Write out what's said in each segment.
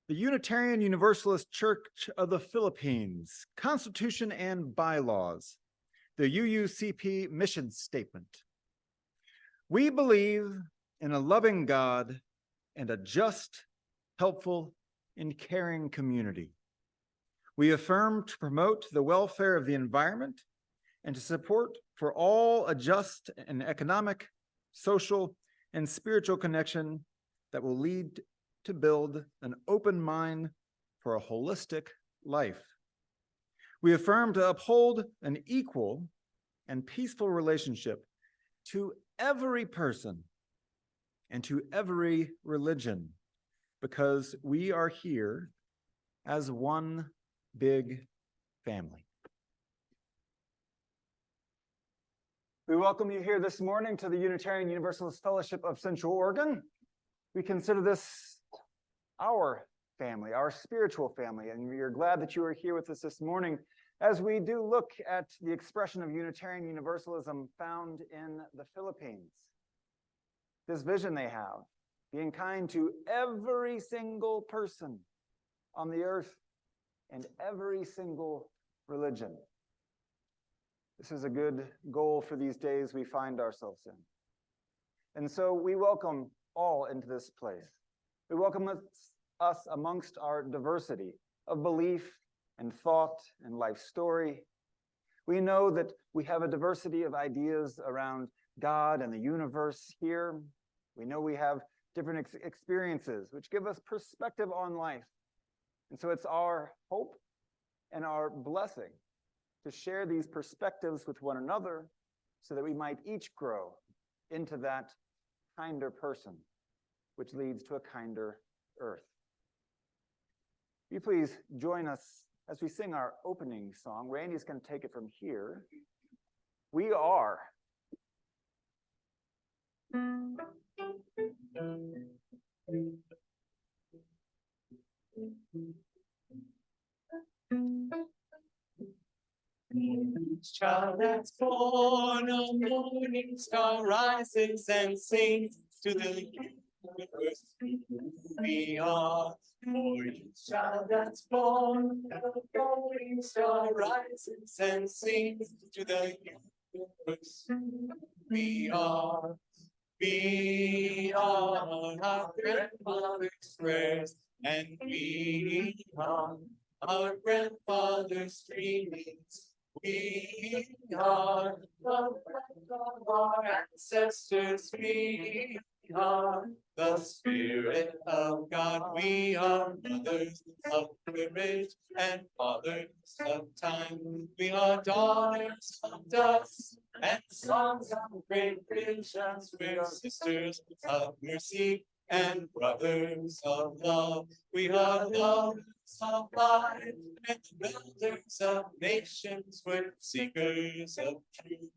The Unitarian Universalist Church of the Philippines, Constitution and Bylaws, the UUCP Mission Statement. We believe in a loving God and a just, helpful, and caring community. We affirm to promote the welfare of the environment and to support for all a just and economic, social, and spiritual connection that will lead to build an open mind for a holistic life. We affirm to uphold an equal and peaceful relationship to every person and to every religion, because we are here as one big family. We welcome you here this morning to the Unitarian Universalist Fellowship of Central Oregon. We consider this our family, our spiritual family, and we are glad that you are here with us this morning as we do look at the expression of Unitarian Universalism found in the Philippines. This vision they have, being kind to every single person on the earth and every single religion. This is a good goal for these days we find ourselves in. And so we welcome all into this place. We welcome us amongst our diversity of belief and thought and life story. We know that we have a diversity of ideas around God and the universe here. We know we have different experiences which give us perspective on life. And so it's our hope and our blessing to share these perspectives with one another so that we might each grow into that kinder person, which leads to a kinder earth. Will you please join us as we sing our opening song? Randy's going to take it from here. We are. Each child that's born, a morning star rises and sings to the universe. We are. For each child that's born, a morning star rises and sings to the universe. We are. We are our grandfather's prayers, and we are our grandfather's dreamings. We are the breath of our ancestors. We are the Spirit of God. We are mothers of courage and fathers of time. We are daughters of dust and sons of great visions. We are sisters of mercy and brothers of love. We are lovers of life and builders of nations. We're seekers of truth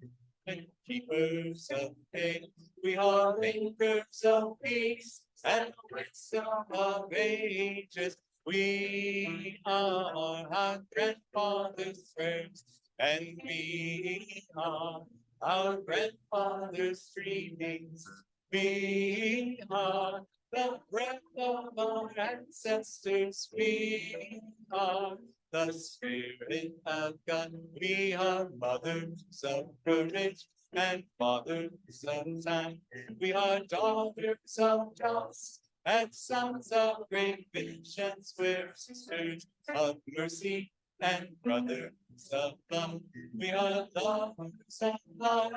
and keepers of faith. We are makers of peace and wisdom of ages. We are our grandfather's prayers, and we are our grandfather's dreamings. We are the breath of our ancestors. We are the Spirit of God. We are mothers of courage and fathers of time. We are daughters of dust and sons of great visions. We're sisters of mercy and brothers of love. We are lovers of life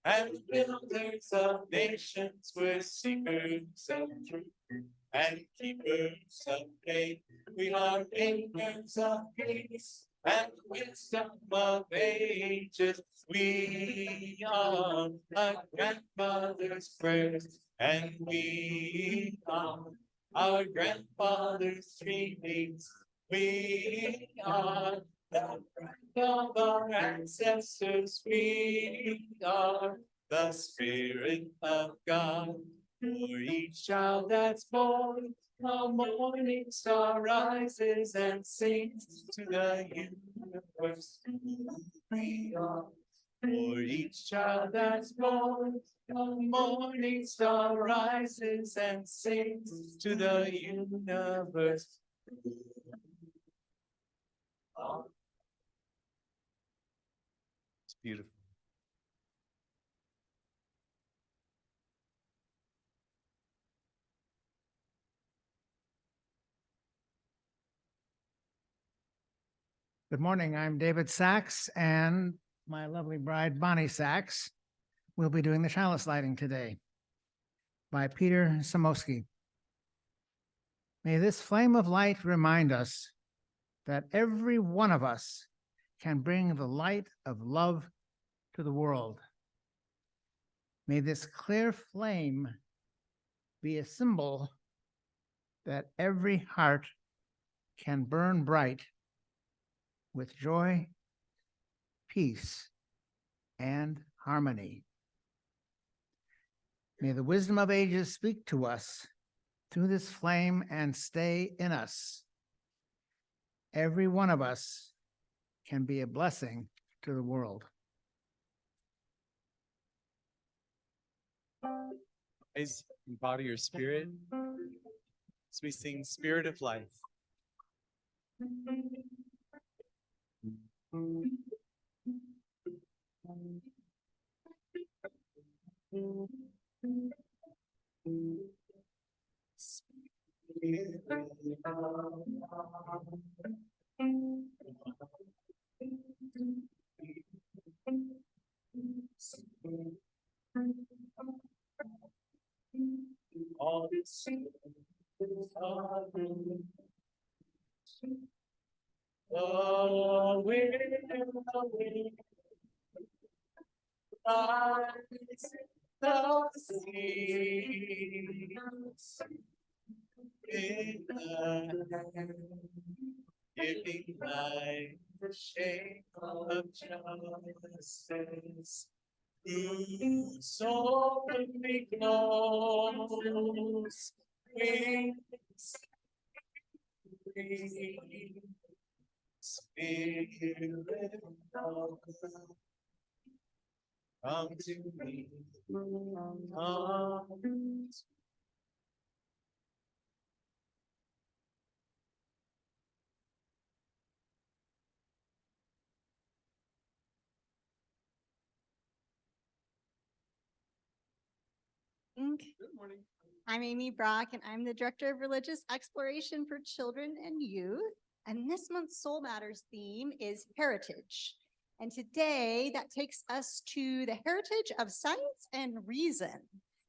and builders of nations. We're seekers of truth and keepers of faith. We are makers of peace and wisdom of ages. We are our grandfather's prayers, and we are our grandfather's dreamings. We are the breath of our ancestors. We are the Spirit of God. For each child that's born, a morning star rises and sings to the universe. We are. For each child that's born, a morning star rises and sings to the universe. It's beautiful. Good morning. I'm David Sachs, and my lovely bride, Bonnie Sachs, will be doing the chalice lighting today by Peter Samosky. May this flame of light remind us that every one of us can bring the light of love to the world. May this clear flame be a symbol that every heart can burn bright with joy, peace, and harmony. May the wisdom of ages speak to us through this flame and stay in us. Every one of us can be a blessing to the world. Guys, embody your spirit as we sing Spirit of Life. All this giving life the shape of justice. So we close, Spirit of God, come to me. Come. Good morning. I'm Amy Brock, and I'm the Director of Religious Exploration for Children and Youth. And this month's Soul Matters theme is heritage. And today that takes us to the heritage of science and reason.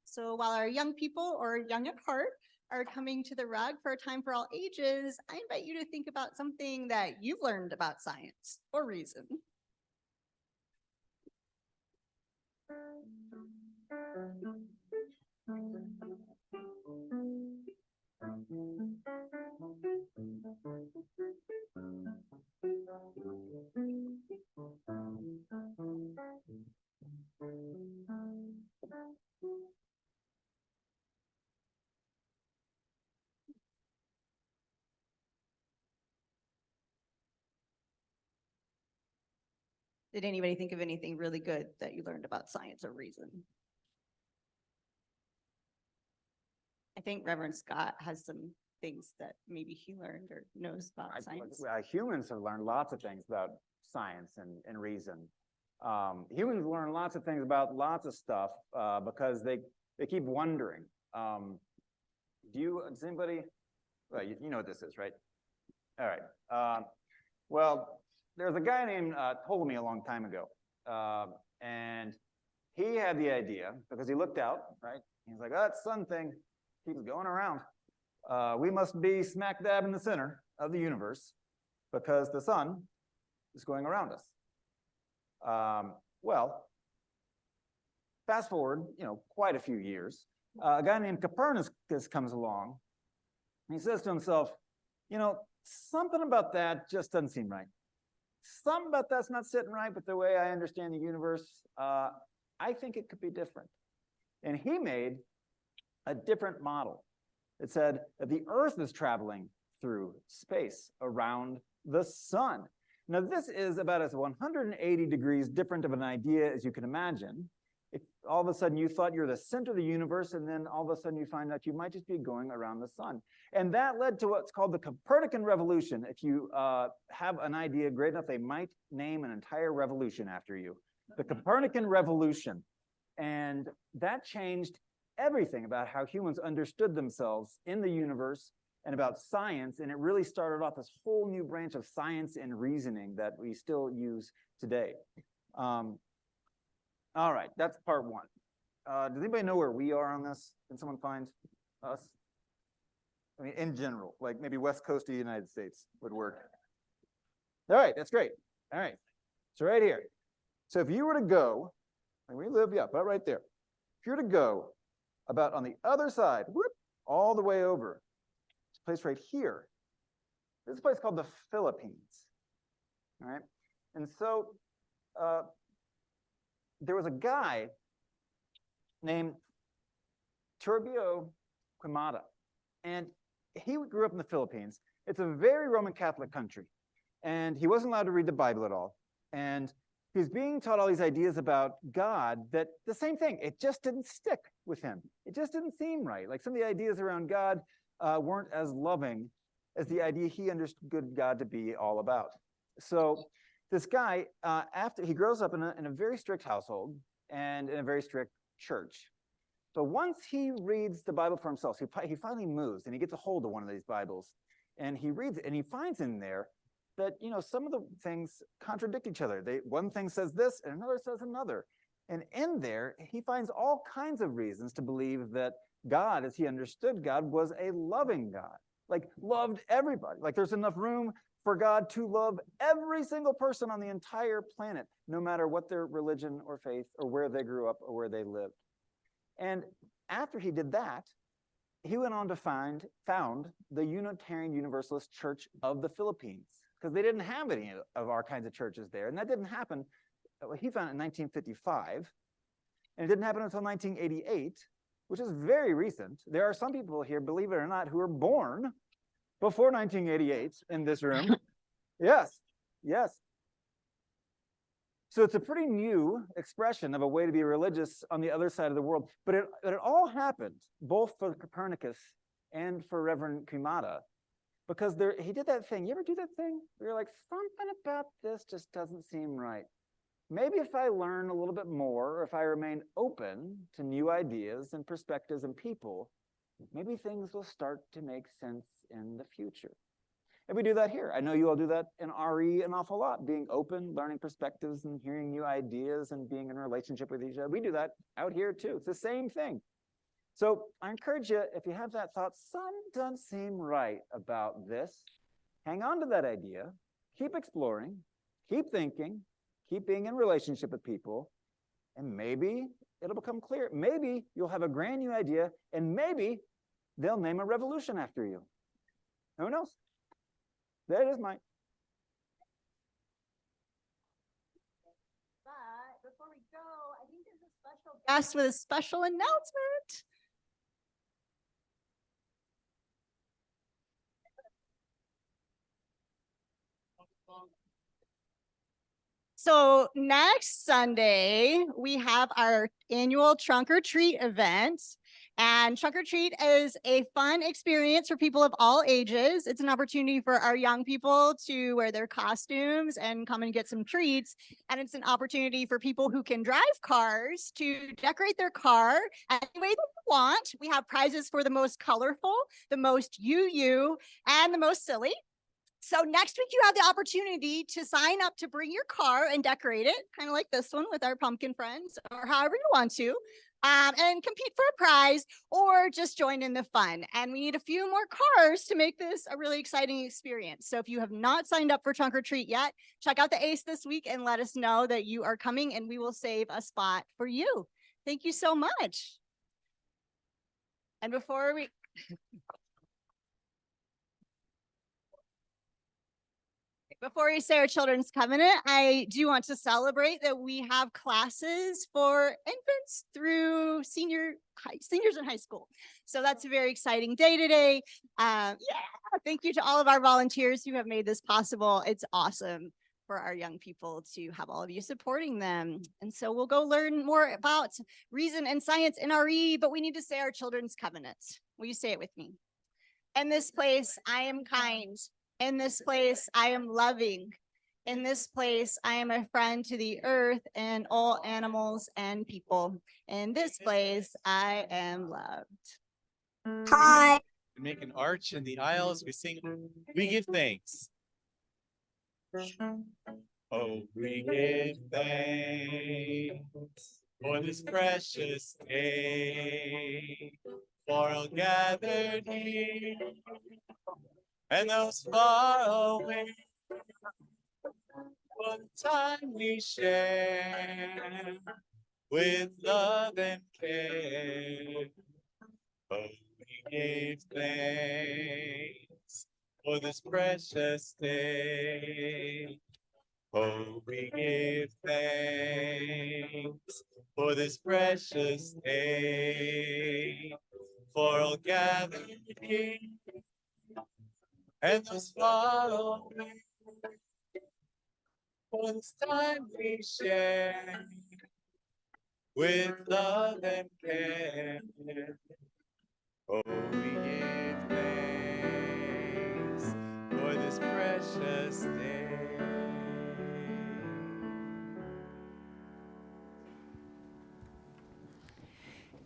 So while our young people, or young at heart, are coming to the rug for a time for all ages, I invite you to think about something that you've learned about science or reason. Did anybody think of anything really good that you learned about science or reason? I think Reverend Scott has some things that maybe he learned or knows about science. Humans have learned lots of things about science and reason. Humans learn lots of things about lots of stuff because they keep wondering. Does anybody, well, you know what this is, right? All right. Well, there's a guy named Ptolemy a long time ago. And he had the idea because he looked out, right? He's like, oh, that sun thing keeps going around. We must be smack dab in the center of the universe because the sun is going around us. Well, fast forward, quite a few years. A guy named Copernicus comes along. And he says to himself, something about that just doesn't seem right. Something about that's not sitting right with the way I understand the universe. I think it could be different. And he made a different model. It said that the Earth is traveling through space around the sun. Now, this is about as 180 degrees different of an idea as you can imagine. all of a sudden you thought you're the center of the universe, and then all of a sudden you find out you might just be going around the sun. And that led to what's called the Copernican revolution. If you have an idea great enough, they might name an entire revolution after you. The Copernican revolution. And that changed everything about how humans understood themselves in the universe and about science. And it really started off this whole new branch of science and reasoning that we still use today. All right, that's part one. Does anybody know where we are on this? Can someone find us? I mean, in general, like maybe West Coast of the United States would work. All right, that's great. All right, so right here. So if you were to go, and we live, yeah, about right there. If you were to go about on the other side, whoop, all the way over, this place right here, this is a place called the Philippines. All right, and so there was a guy named Turbio Quimada, and he grew up in the Philippines. It's a very Roman Catholic country, and he wasn't allowed to read the Bible at all. And he's being taught all these ideas about God that the same thing, it just didn't stick with him. It just didn't seem right. Like some of the ideas around God weren't as loving as the idea he understood God to be all about. So this guy, after he grows up in a very strict household and in a very strict church. But once he reads the Bible for himself, he finally moves and he gets a hold of one of these Bibles and he reads it and he finds in there that, you know, some of the things contradict each other. One thing says this and another says another. And in there, he finds all kinds of reasons to believe that God, as he understood God, was a loving God, like loved everybody. Like there's enough room for God to love every single person on the entire planet, no matter what their religion or faith or where they grew up or where they lived. And after he did that, he went on to found the Unitarian Universalist Church of the Philippines, because they didn't have any of our kinds of churches there. And that didn't happen. He found it in 1955, and it didn't happen until 1988, which is very recent. There are some people here, believe it or not, who were born before 1988 in this room. Yes, yes. So it's a pretty new expression of a way to be religious on the other side of the world. But it all happened, both for Copernicus and for Reverend Quimada, because he did that thing. You ever do that thing where you're like, something about this just doesn't seem right? Maybe if I learn a little bit more, or if I remain open to new ideas and perspectives and people, maybe things will start to make sense in the future. And we do that here. I know you all do that in RE an awful lot, being open, learning perspectives and hearing new ideas and being in a relationship with each other. We do that out here too. It's the same thing. So I encourage you, if you have that thought, something doesn't seem right about this, hang on to that idea, keep exploring, keep thinking, keep being in relationship with people, and maybe it'll become clear. Maybe you'll have a grand new idea, and maybe they'll name a revolution after you. Who knows? There it is, Mike. But before we go, I think there's a special guest with a special announcement. So next Sunday, we have our annual Trunk or Treat event. And Trunk or Treat is a fun experience for people of all ages. It's an opportunity for our young people to wear their costumes and come and get some treats. And it's an opportunity for people who can drive cars to decorate their car any way they want. We have prizes for the most colorful, the most and the most silly. So next week, you have the opportunity to sign up to bring your car and decorate it, kind of like this one with our pumpkin friends, or however you want to, and compete for a prize or just join in the fun. And we need a few more cars to make this a really exciting experience. So if you have not signed up for Trunk or Treat yet, check out the ACE this week and let us know that you are coming, and we will save a spot for you. Thank you so much. And before we... Before we say our children's covenant, I do want to celebrate that we have classes for infants through seniors in high school. So that's a very exciting day today. Yeah, thank you to all of our volunteers who have made this possible. It's awesome. for our young people to have all of you supporting them. And so we'll go learn more about reason and science in RE, but we need to say our children's covenant. Will you say it with me? In this place, I am kind. In this place, I am loving. In this place, I am a friend to the earth and all animals and people. In this place, I am loved. Hi. We make an arch in the aisles. We sing, we give thanks. Oh, we give thanks for this precious day, for all gathered here and those far away, for the time we share with love and care. Oh, we give thanks for this precious day. Oh, we give thanks for this precious day, for all gathered here and those far away, for this time we share with love and care. Oh, we give thanks for this precious day.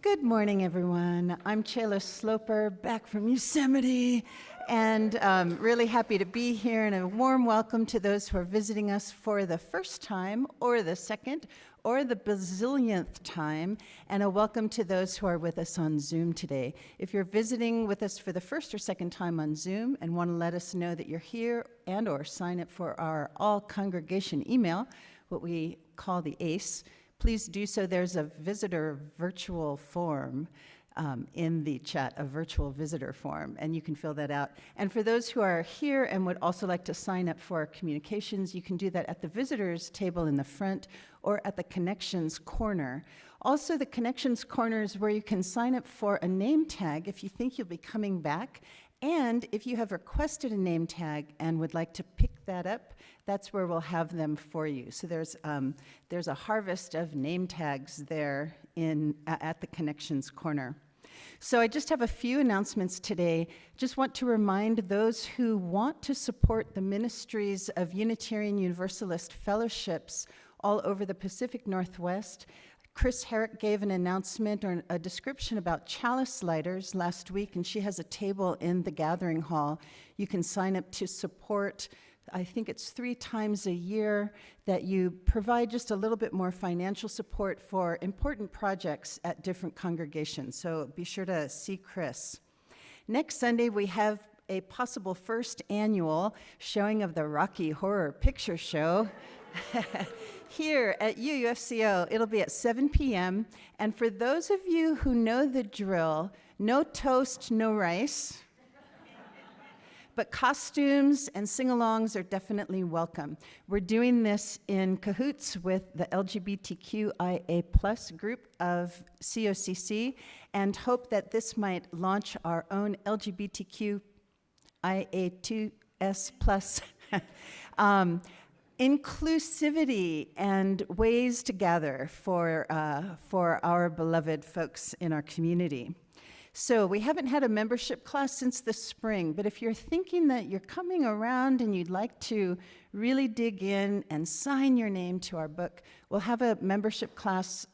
Good morning, everyone. I'm Chayla Sloper, back from Yosemite, and really happy to be here, and a warm welcome to those who are visiting us for the first time, or the second, or the bazillionth time, and a welcome to those who are with us on Zoom today. If you're visiting with us for the first or second time on Zoom and want to let us know that you're here and or sign up for our all-congregation email, what we call the ACE, please do so. There's a visitor virtual form in the chat, a virtual visitor form, and you can fill that out. And for those who are here and would also like to sign up for our communications, you can do that at the visitors table in the front or at the connections corner. Also, the connections corner is where you can sign up for a name tag if you think you'll be coming back. And if you have requested a name tag and would like to pick that up, that's where we'll have them for you. So there's a harvest of name tags there at the connections corner. So I just have a few announcements today. Just want to remind those who want to support the ministries of Unitarian Universalist fellowships all over the Pacific Northwest. Chris Herrick gave an announcement or a description about chalice lighters last week, and she has a table in the gathering hall. You can sign up to support. I think it's 3 times a year that you provide just a little bit more financial support for important projects at different congregations. So be sure to see Chris. Next Sunday, we have a possible first annual showing of the Rocky Horror Picture Show here at UUFCO. It'll be at 7 p.m. And for those of you who know the drill, no toast, no rice. But costumes and sing-alongs are definitely welcome. We're doing this in cahoots with the LGBTQIA+ group of COCC, and hope that this might launch our own LGBTQIA2S+ inclusivity and ways to gather for our beloved folks in our community. So we haven't had a membership class since the spring, but if you're thinking that you're coming around and you'd like to really dig in and sign your name to our book, we'll have a membership class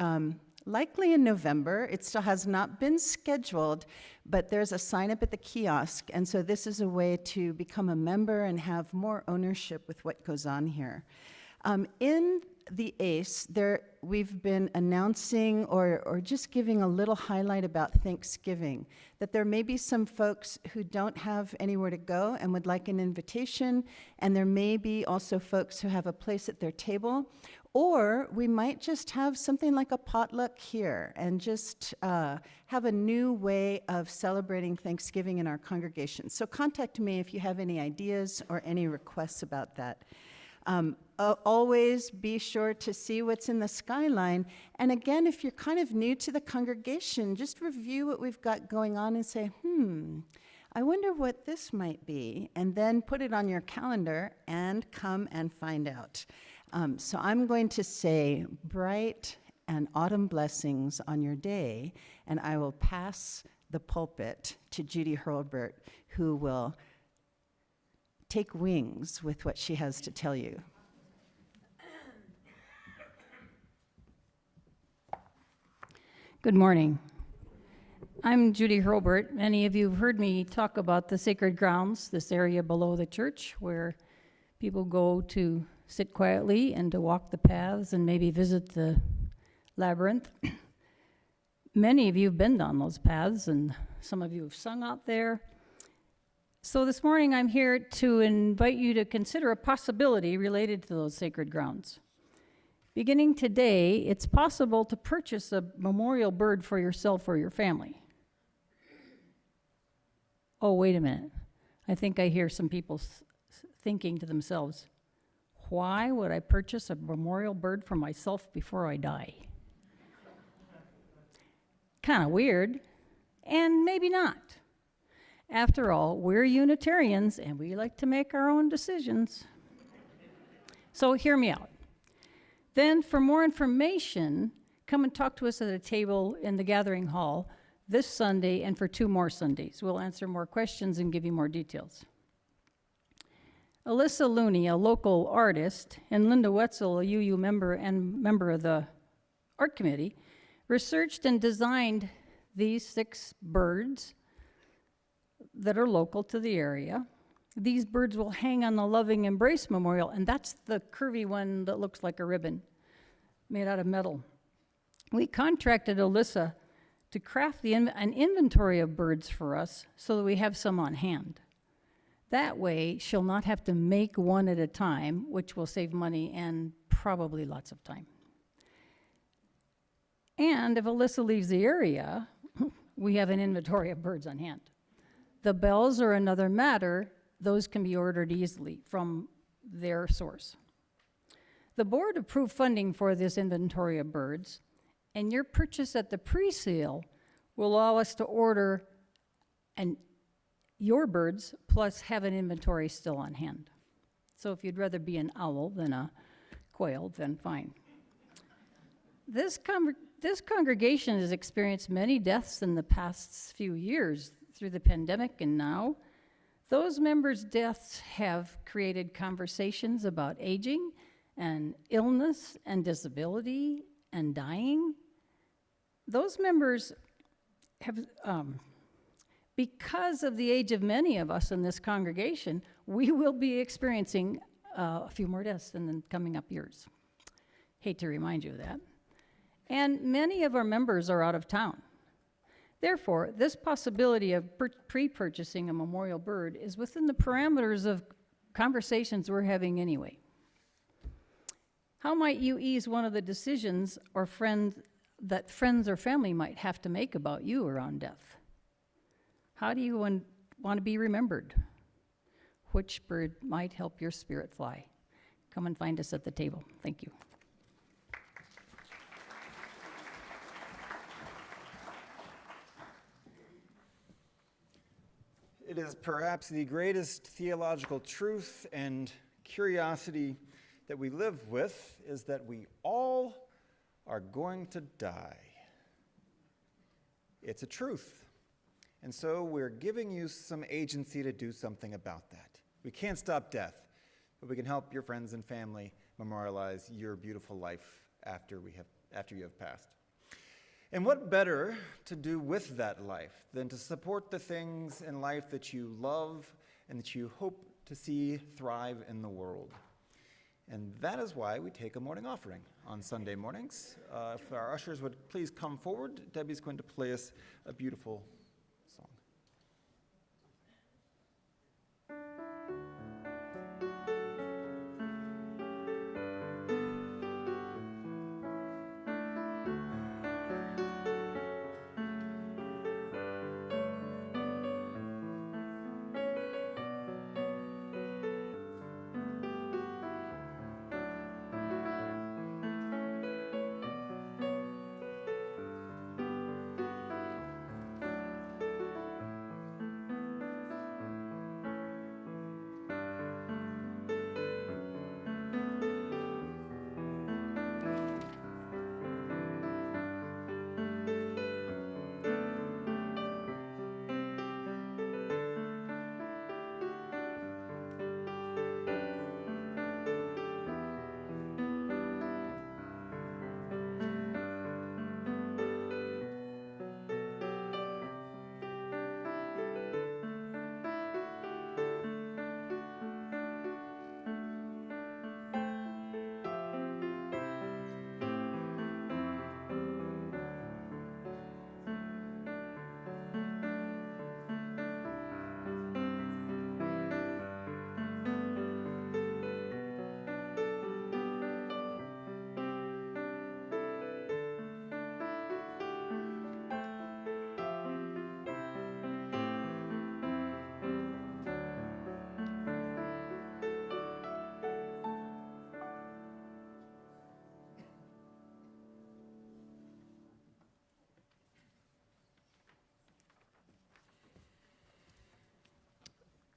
likely in November. It still has not been scheduled, but there's a sign up at the kiosk, and so this is a way to become a member and have more ownership with what goes on here. In the ACE, we've been announcing or just giving a little highlight about Thanksgiving, that there may be some folks who don't have anywhere to go and would like an invitation, and there may be also folks who have a place at their table, or we might just have something like a potluck here and just have a new way of celebrating Thanksgiving in our congregation. So contact me if you have any ideas or any requests about that. Always be sure to see what's in the skyline. And again, if you're kind of new to the congregation, just review what we've got going on and say, I wonder what this might be, and then put it on your calendar and come and find out. So I'm going to say bright and autumn blessings on your day, and I will pass the pulpit to Judy Hurlbert, who will take wings with what she has to tell you. Good morning. I'm Judy Hurlbert. Many of you have heard me talk about the sacred grounds, this area below the church where people go to sit quietly and to walk the paths and maybe visit the labyrinth. Many of you have been down those paths, and some of you have sung out there. So this morning I'm here to invite you to consider a possibility related to those sacred grounds. Beginning today, it's possible to purchase a memorial bird for yourself or your family. Oh, wait a minute. I think I hear some people thinking to themselves, why would I purchase a memorial bird for myself before I die? Kind of weird, and maybe not. After all, we're Unitarians, and we like to make our own decisions. So hear me out. Then, for more information, come and talk to us at a table in the gathering hall this Sunday and for 2 more Sundays. We'll answer more questions and give you more details. Alyssa Looney, a local artist, and Linda Wetzel, a UU member and member of the art committee, researched and designed these 6 birds that are local to the area. These birds will hang on the Loving Embrace Memorial, and that's the curvy one that looks like a ribbon made out of metal. We contracted Alyssa to craft an inventory of birds for us so that we have some on hand. That way, she'll not have to make one at a time, which will save money and probably lots of time. And if Alyssa leaves the area, we have an inventory of birds on hand. The bells are another matter. Those can be ordered easily from their source. The board approved funding for this inventory of birds, and your purchase at the pre-sale will allow us to order your birds plus have an inventory still on hand. So if you'd rather be an owl than a quail, then fine. This congregation has experienced many deaths in the past few years through the pandemic, and now those members' deaths have created conversations about aging and illness and disability and dying. Those members have, because of the age of many of us in this congregation, we will be experiencing a few more deaths in the coming up years. Hate to remind you of that. And many of our members are out of town. Therefore, this possibility of pre-purchasing a memorial bird is within the parameters of conversations we're having anyway. How might you ease one of the decisions that friends or family might have to make about you around death? How do you want to be remembered? Which bird might help your spirit fly? Come and find us at the table. Thank you. It is perhaps the greatest theological truth and curiosity that we live with is that we all are going to die. It's a truth. And so we're giving you some agency to do something about that. We can't stop death, but we can help your friends and family memorialize your beautiful life after you have passed. And what better to do with that life than to support the things in life that you love and that you hope to see thrive in the world? And that is why we take a morning offering on Sunday mornings. If our ushers would please come forward, Debbie's going to play us a beautiful song.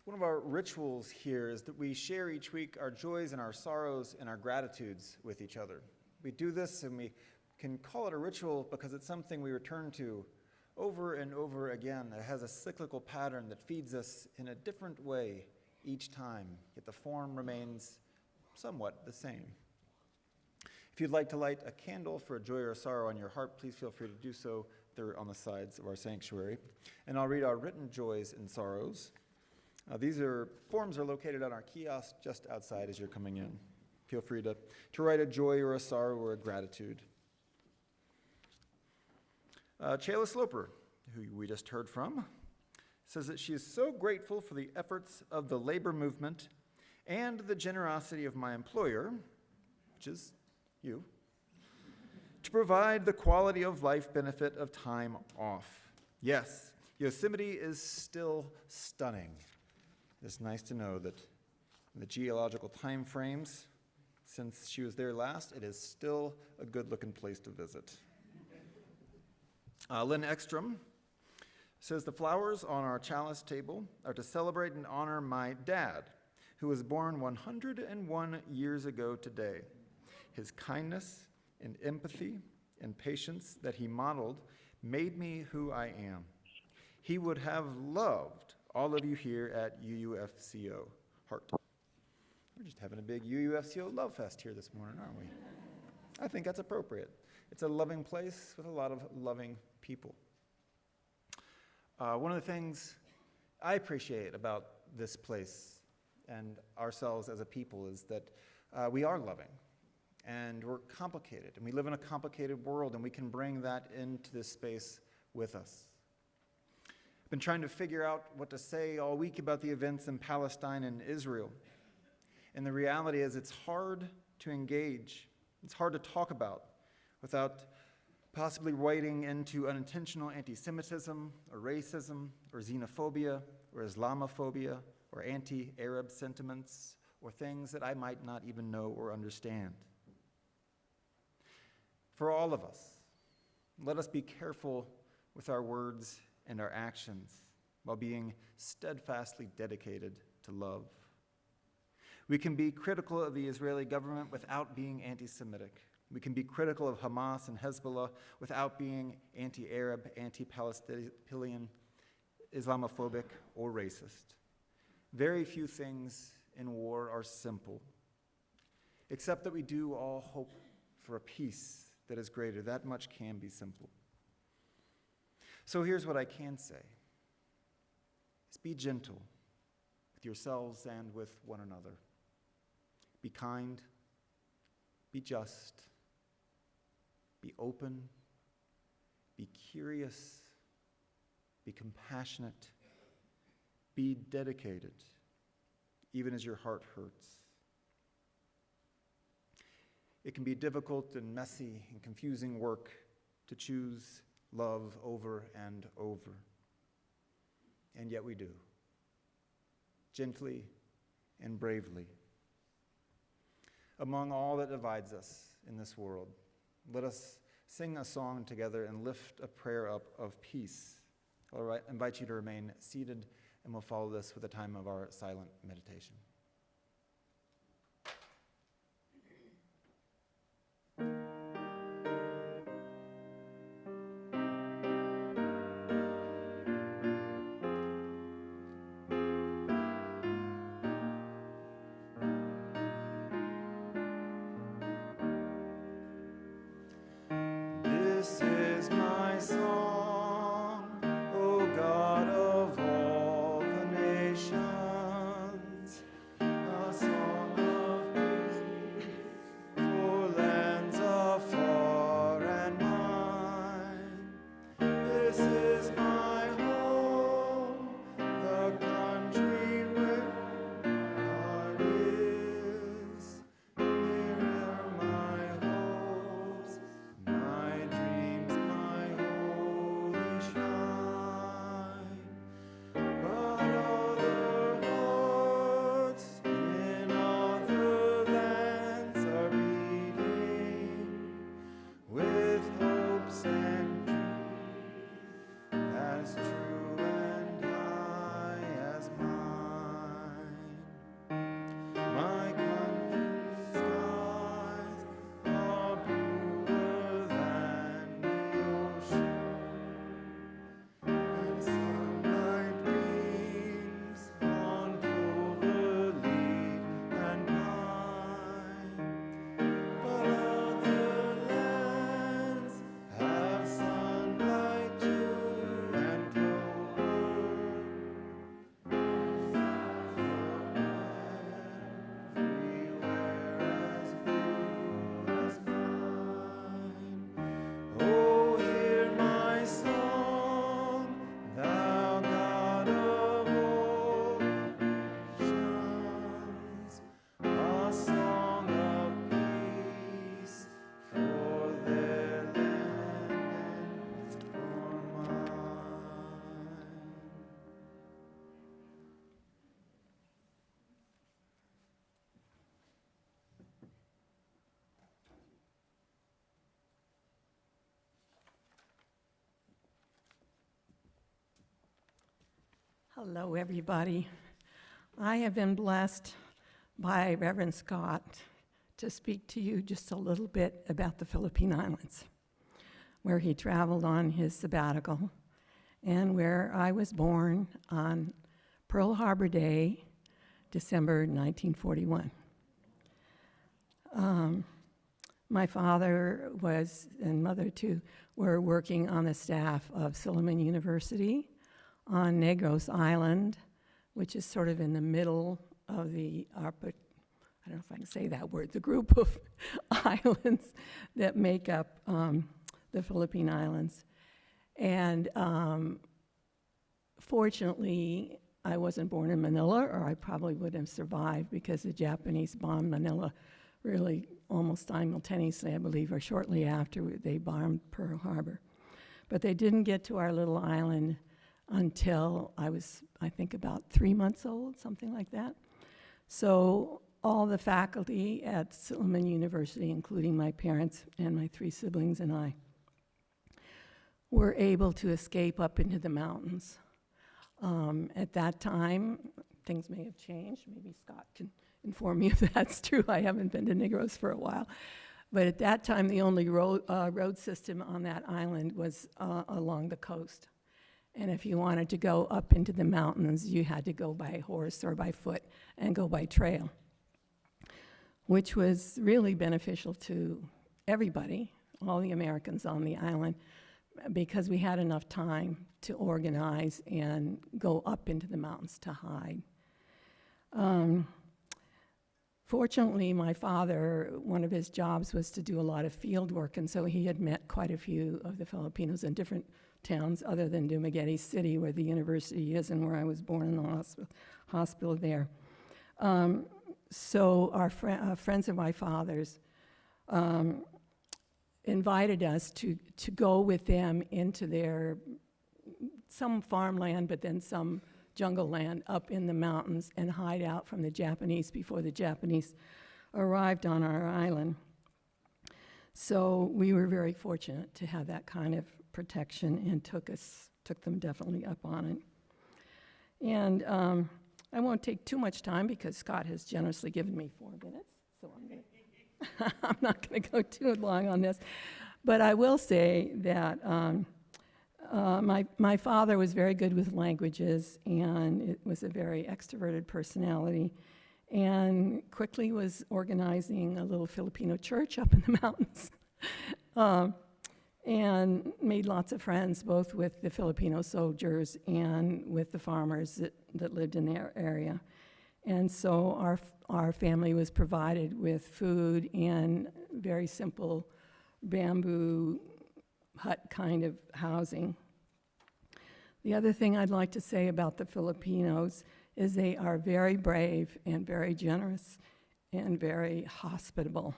One of our rituals here is that we share each week our joys and our sorrows and our gratitudes with each other. We do this and we can call it a ritual because it's something we return to over and over again. It has a cyclical pattern that feeds us in a different way each time, yet the form remains somewhat the same. If you'd like to light a candle for a joy or a sorrow on your heart, please feel free to do so. They're on the sides of our sanctuary. And I'll read our written joys and sorrows. Forms are located on our kiosk just outside as you're coming in. Feel free to write a joy or a sorrow or a gratitude. Chayla Sloper, who we just heard from, says that she is so grateful for the efforts of the labor movement and the generosity of my employer, which is you, to provide the quality of life benefit of time off. Yes, Yosemite is still stunning. It's nice to know that in the geological time frames, since she was there last, it is still a good-looking place to visit. Lynn Ekstrom says the flowers on our chalice table are to celebrate and honor my dad, who was born 101 years ago today. His kindness and empathy and patience that he modeled made me who I am. He would have loved all of you here at UUFCO. Heart. We're just having a big UUFCO love fest here this morning, aren't we? I think that's appropriate. It's a loving place with a lot of loving people. One of the things I appreciate about this place and ourselves as a people is that we are loving and we're complicated and we live in a complicated world and we can bring that into this space with us. I've been trying to figure out what to say all week about the events in Palestine and Israel. And the reality is it's hard to engage. It's hard to talk about without possibly wading into unintentional anti-Semitism or racism or xenophobia or Islamophobia or anti-Arab sentiments or things that I might not even know or understand. For all of us, let us be careful with our words and our actions while being steadfastly dedicated to love. We can be critical of the Israeli government without being anti-Semitic. We can be critical of Hamas and Hezbollah without being anti-Arab, anti-Palestinian, Islamophobic, or racist. Very few things in war are simple, except that we do all hope for a peace that is greater. That much can be simple. So here's what I can say. Is be gentle with yourselves and with one another. Be kind, be just, be open, be curious, be compassionate, be dedicated, even as your heart hurts. It can be difficult and messy and confusing work to choose love over and over. And yet we do, gently and bravely. Among all that divides us in this world, let us sing a song together and lift a prayer up of peace. I'll invite you to remain seated, and we'll follow this with a time of our silent meditation. This is my song, O God of all the nations, a song of peace for lands afar and mine. This is my home, the country where my heart is. Here are my hopes, my dreams Hello, everybody. I have been blessed by Reverend Scott to speak to you just a little bit about the Philippine Islands, where he traveled on his sabbatical and where I was born on Pearl Harbor Day, December 1941. My father and mother too, were working on the staff of Silliman University on Negros Island, which is sort of in the middle of the I don't know if I can say that word, the group of islands that make up the Philippine Islands. And fortunately, I wasn't born in Manila, or I probably would have survived, because the Japanese bombed Manila really almost simultaneously, I believe, or shortly after they bombed Pearl Harbor. But they didn't get to our little island until I was, I think, about 3 months old, something like that. So all the faculty at Silliman University, including my parents and my 3 siblings and I, were able to escape up into the mountains. At that time, things may have changed. Maybe Scott can inform me if that's true. I haven't been to Negros for a while. But at that time, the only road system on that island was along the coast. And if you wanted to go up into the mountains, you had to go by horse or by foot and go by trail, which was really beneficial to everybody, all the Americans on the island, because we had enough time to organize and go up into the mountains to hide. Fortunately, my father, one of his jobs was to do a lot of field work, and so he had met quite a few of the Filipinos in different towns other than Dumaguete City, where the university is and where I was born in the hospital there. So our friends of my father's invited us to go with them into their, some farmland, but then some jungle land up in the mountains and hide out from the Japanese before the Japanese arrived on our island. So we were very fortunate to have that kind of protection, and took them definitely up on it. And I won't take too much time because Scott has generously given me 4 minutes, so I'm not going to go too long on this. But I will say that my father was very good with languages, and it was a very extroverted personality, and quickly was organizing a little Filipino church up in the mountains, and made lots of friends, both with the Filipino soldiers and with the farmers that lived in their area. And so our family was provided with food and very simple bamboo hut kind of housing. The other thing I'd like to say about the Filipinos is they are very brave and very generous and very hospitable.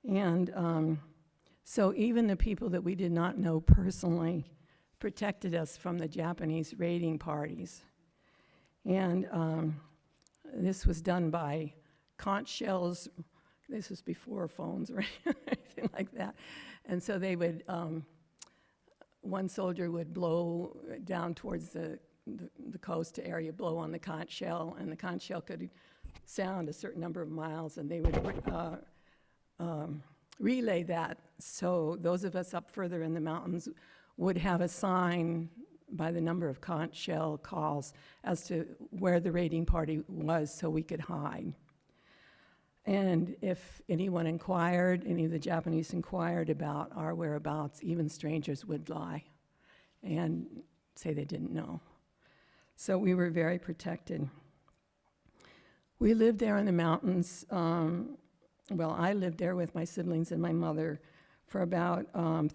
And so even the people that we did not know personally protected us from the Japanese raiding parties. And this was done by conch shells. This was before phones or anything like that. And so they would, one soldier would blow down towards the coast area, blow on the conch shell, and the conch shell could sound a certain number of miles, and they would relay that. So those of us up further in the mountains would have a sign by the number of conch shell calls as to where the raiding party was, so we could hide. And if anyone inquired, any of the Japanese inquired about our whereabouts, even strangers would lie and say they didn't know. So we were very protected. We lived there in the mountains. Well, I lived there with my siblings and my mother for about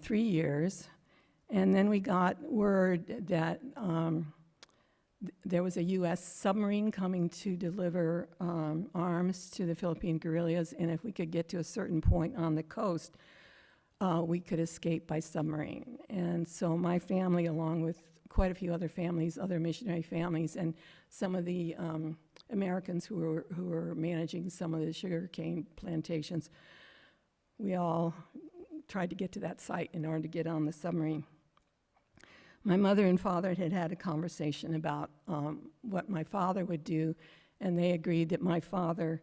3 years. And then we got word that there was a U.S. submarine coming to deliver arms to the Philippine guerrillas, and if we could get to a certain point on the coast, we could escape by submarine. And so my family, along with quite a few other families, other missionary families, and some of the Americans who were managing some of the sugarcane plantations, we all tried to get to that site in order to get on the submarine. my mother and father had had a conversation about what my father would do, and they agreed that my father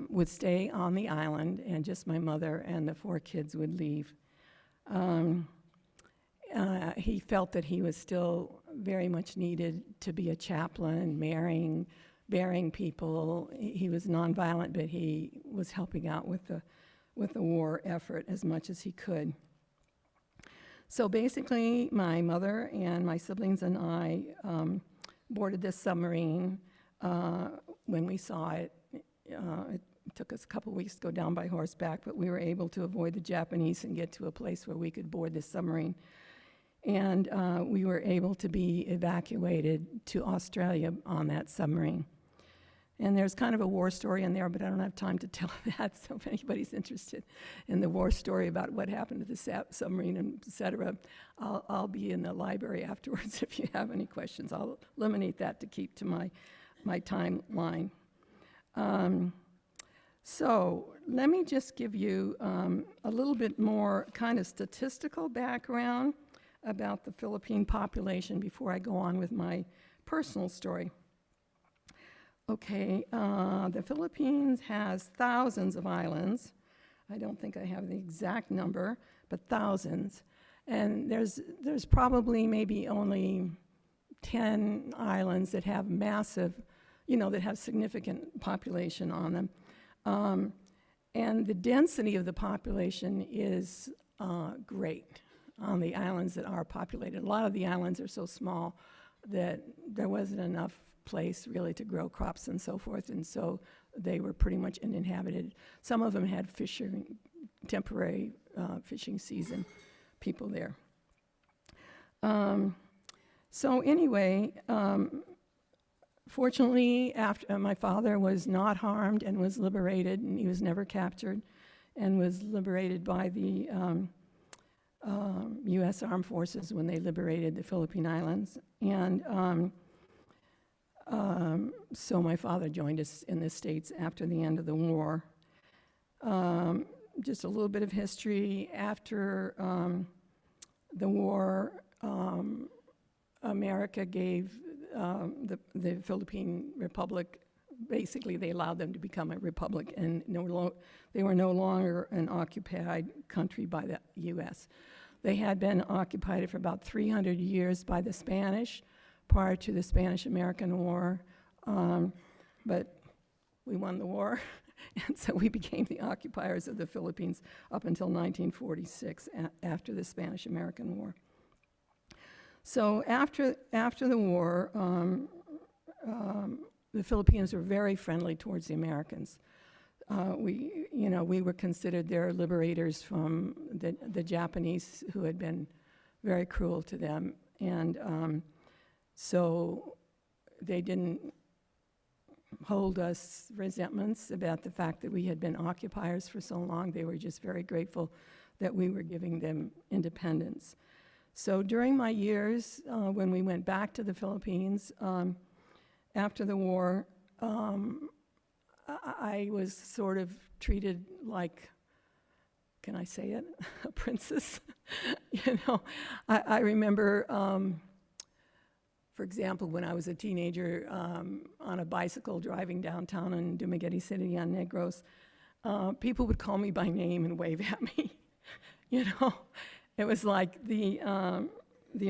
would stay on the island, and just my mother and the 4 kids would leave. He felt that he was still very much needed to be a chaplain, burying people. He was nonviolent, but he was helping out with the war effort as much as he could. So basically, my mother and my siblings and I boarded this submarine. When we saw it, it took us a couple weeks to go down by horseback, but we were able to avoid the Japanese and get to a place where we could board this submarine. And we were able to be evacuated to Australia on that submarine. And there's kind of a war story in there, but I don't have time to tell that. So if anybody's interested in the war story about what happened to the submarine, and et cetera, I'll be in the library afterwards if you have any questions. I'll eliminate that to keep to my timeline. So let me just give you a little bit more kind of statistical background about the Philippine population before I go on with my personal story. Okay, the Philippines has thousands of islands. I don't think I have the exact number, but thousands. And there's probably maybe only 10 islands that have massive, that have significant population on them. And the density of the population is great on the islands that are populated. A lot of the islands are so small that there wasn't enough place really to grow crops and so forth, and so they were pretty much uninhabited. Some of them had temporary fishing season people there. So anyway, fortunately, after my father was not harmed and was liberated, and he was never captured, and was liberated by the U.S. Armed Forces when they liberated the Philippine Islands. And so my father joined us in the States after the end of the war. Just a little bit of history. After the war, America gave the Philippine Republic, basically they allowed them to become a republic, and they were no longer an occupied country by the U.S. They had been occupied for about 300 years by the Spanish prior to the Spanish-American War, but we won the war, and so we became the occupiers of the Philippines up until 1946, after the Spanish-American War. So after the war, the Filipinos were very friendly towards the Americans. We were considered their liberators from the Japanese, who had been very cruel to them, and so they didn't hold us resentments about the fact that we had been occupiers for so long. They were just very grateful that we were giving them independence. So during my years, when we went back to the Philippines, after the war, I was sort of treated like, can I say it, a princess? I remember, for example, when I was a teenager on a bicycle driving downtown in Dumaguete City on Negros, people would call me by name and wave at me. It was like the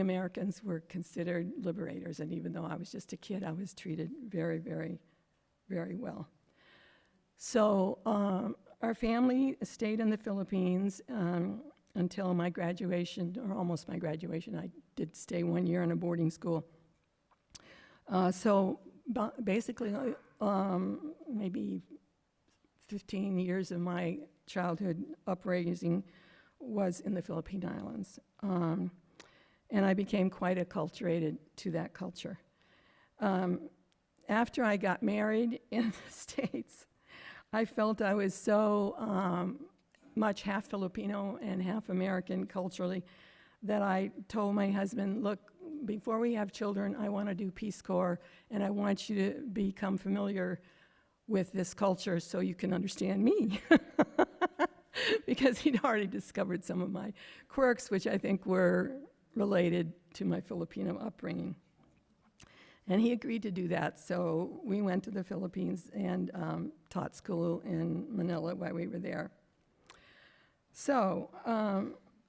Americans were considered liberators, and even though I was just a kid, I was treated very, very, very well. So our family stayed in the Philippines until my graduation, or almost my graduation. I did stay 1 year in a boarding school. So basically, maybe 15 years of my childhood upraising was in the Philippine Islands. And I became quite acculturated to that culture. After I got married in the States, I felt I was so much half Filipino and half American culturally that I told my husband, look, before we have children, I want to do Peace Corps, and I want you to become familiar with this culture so you can understand me. Because he'd already discovered some of my quirks, which I think were related to my Filipino upbringing. And he agreed to do that, so we went to the Philippines and taught school in Manila while we were there. So,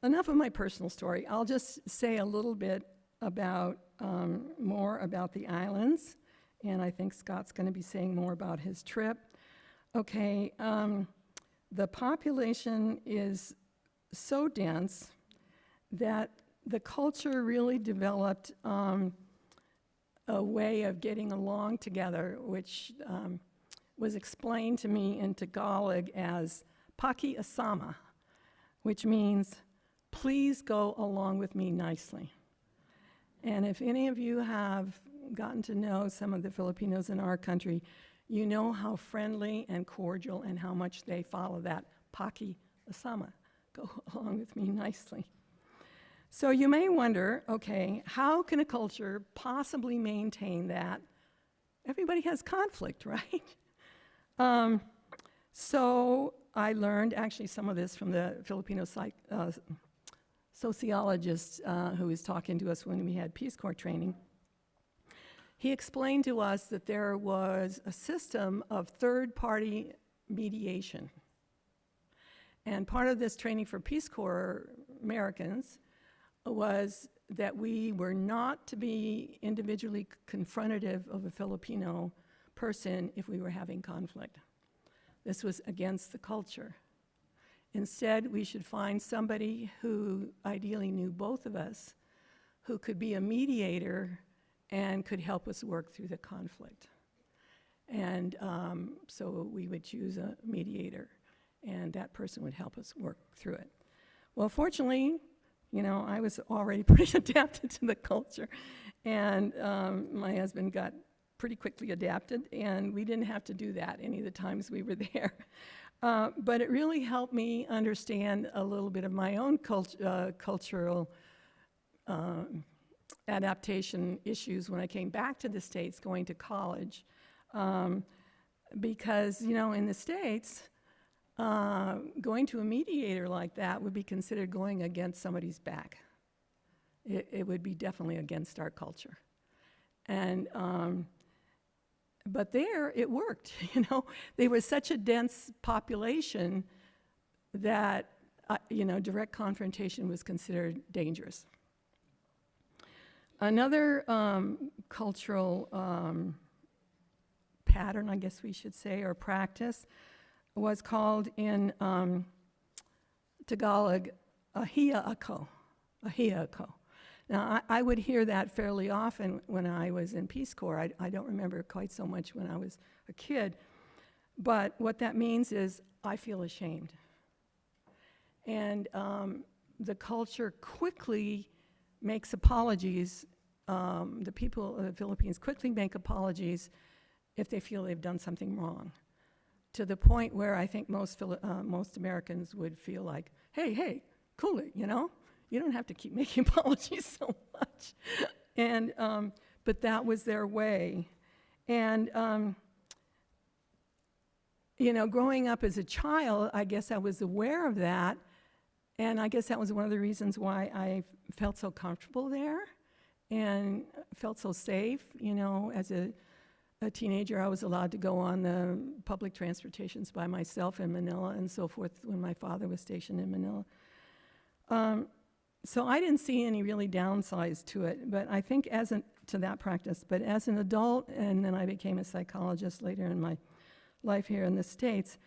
enough of my personal story. I'll just say a little bit about more about the islands, and I think Scott's going to be saying more about his trip. Okay, the population is so dense that the culture really developed a way of getting along together, which was explained to me in Tagalog as Paki Asama, which means, please go along with me nicely. And if any of you have gotten to know some of the Filipinos in our country, you know how friendly and cordial and how much they follow that Paki Asama, go along with me nicely. So you may wonder, okay, how can a culture possibly maintain that? Everybody has conflict, right? So I learned actually some of this from the Filipino sociologist who was talking to us when we had Peace Corps training. He explained to us that there was a system of third-party mediation. And part of this training for Peace Corps Americans was that we were not to be individually confrontative of a Filipino person if we were having conflict. This was against the culture. Instead, we should find somebody who ideally knew both of us, who could be a mediator and could help us work through the conflict. And so we would choose a mediator, and that person would help us work through it. Well, fortunately, you know, I was already pretty adapted to the culture, and my husband got pretty quickly adapted, and we didn't have to do that any of the times we were there. But it really helped me understand a little bit of my own cultural adaptation issues when I came back to the States going to college. Because, you know, in the States, going to a mediator like that would be considered going against somebody's back. It would be definitely against our culture. And but there, it worked, you know. They were such a dense population that, you know, direct confrontation was considered dangerous. Another cultural pattern, I guess we should say, or practice, was called in Tagalog, ahiya ako. Now, I would hear that fairly often when I was in Peace Corps. I don't remember quite so much when I was a kid. But what that means is, I feel ashamed. And the culture quickly makes apologies. The people of the Philippines quickly make apologies if they feel they've done something wrong, to the point where I think most Americans would feel like, hey, cool it, you know? You don't have to keep making apologies so much. And, but that was their way. And, you know, growing up as a child, I guess I was aware of that. And I guess that was one of the reasons why I felt so comfortable there and felt so safe. You know, as a teenager, I was allowed to go on the public transportations by myself in Manila and so forth when my father was stationed in Manila. So I didn't see any really downsides to it, but I think to that practice, but as an adult, and then I became a psychologist later in my life here in the States,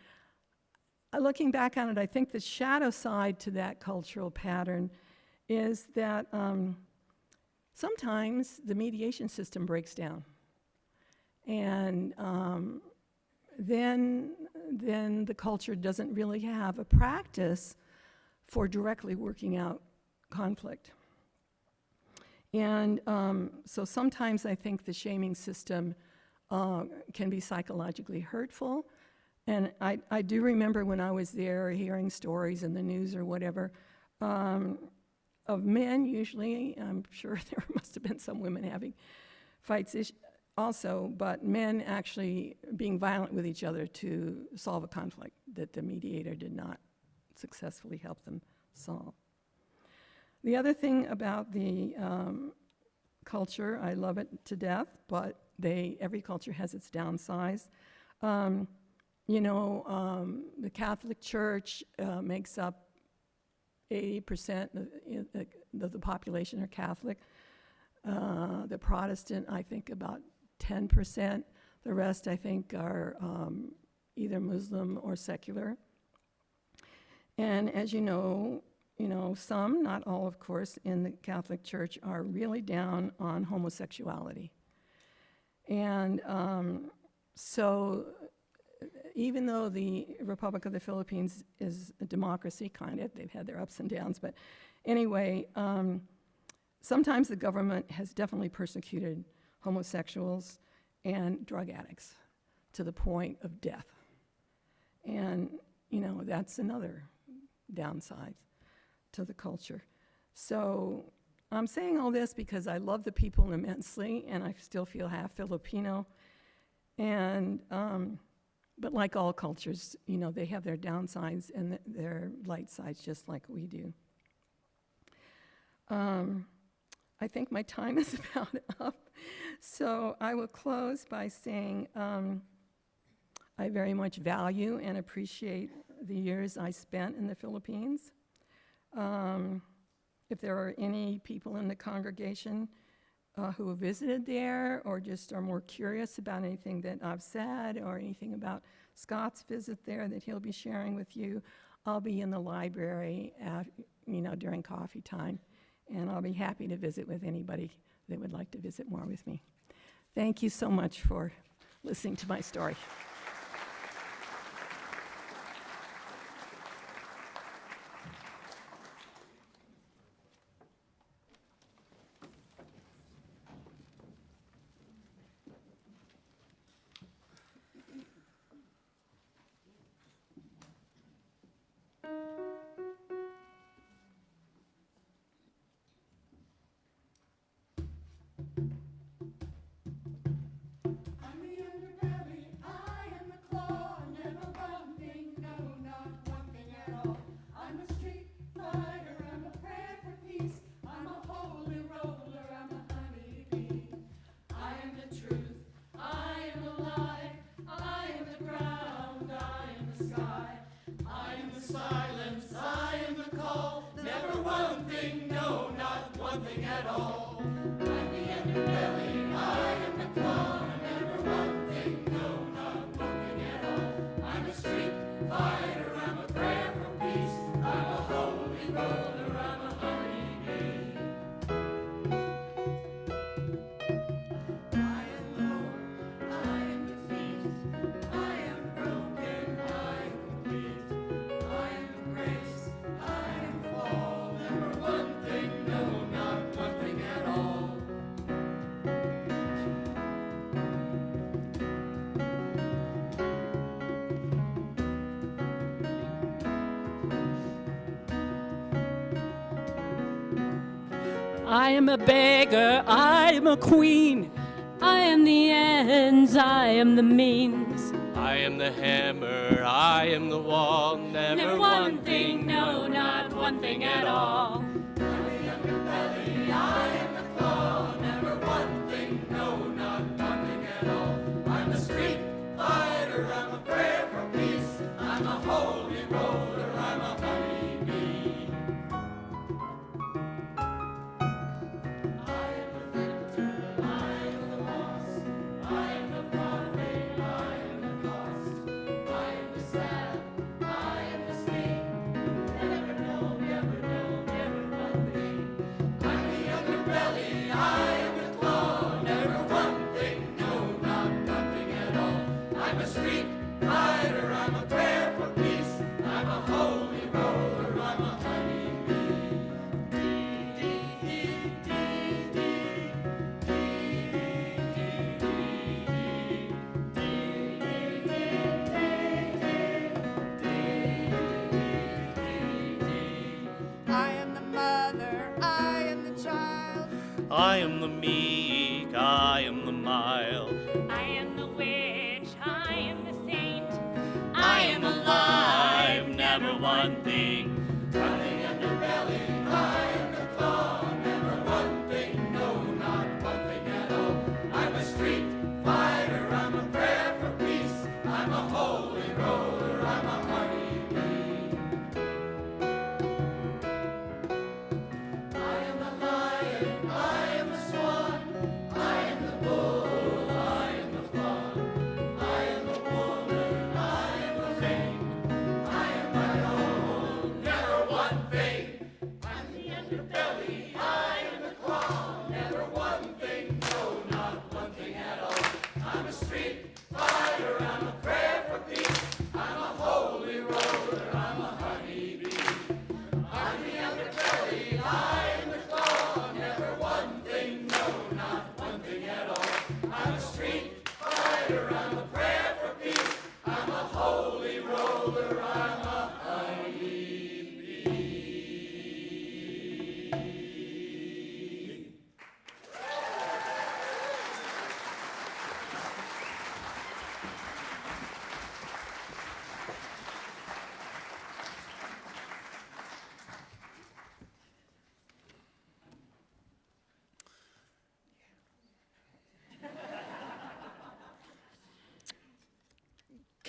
looking back on it, I think the shadow side to that cultural pattern is that sometimes the mediation system breaks down. And then the culture doesn't really have a practice for directly working out conflict. And so sometimes I think the shaming system can be psychologically hurtful. And I do remember when I was there hearing stories in the news or whatever of men, usually, I'm sure there must have been some women having fights also, but men actually being violent with each other to solve a conflict that the mediator did not successfully help them solve. The other thing about the culture, I love it to death, but every culture has its downsides. The Catholic Church makes up 80% of the population are Catholic. The Protestant, I think, about 10%. The rest, I think, are either Muslim or secular. And as you know, some, not all, of course, in the Catholic Church are really down on homosexuality. And so even though the Republic of the Philippines is a democracy, kind of, they've had their ups and downs, but anyway, sometimes the government has definitely persecuted homosexuals and drug addicts to the point of death. And, that's another downside to the culture. So I'm saying all this because I love the people immensely, and I still feel half Filipino. And, but like all cultures, they have their downsides and their light sides just like we do. I think my time is about up. So I will close by saying I very much value and appreciate the years I spent in the Philippines. If there are any people in the congregation who have visited there or just are more curious about anything that I've said or anything about Scott's visit there that he'll be sharing with you, I'll be in the library during coffee time, and I'll be happy to visit with anybody that would like to visit more with me. Thank you so much for listening to my story. I am a beggar, I am a queen. I am the ends, I am the means. I am the hammer, I am the wall. Never one thing, no, not one thing at all. I am the meek, I am the mild. I am the witch, I am the saint. I am alive, never one thing. Running underbelly, I am the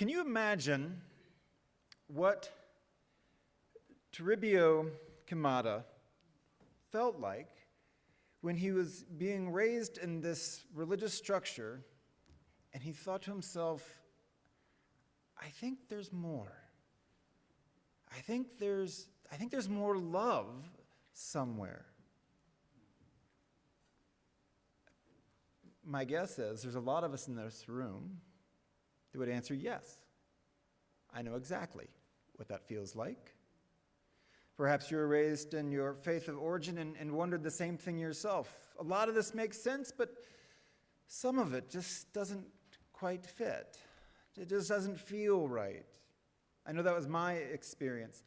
Can you imagine what Toribio Kimada felt like when he was being raised in this religious structure and he thought to himself, I think there's more. I think there's more love somewhere. My guess is there's a lot of us in this room that would answer yes. I know exactly what that feels like. Perhaps you were raised in your faith of origin and wondered the same thing yourself. A lot of this makes sense, but some of it just doesn't quite fit. It just doesn't feel right. I know that was my experience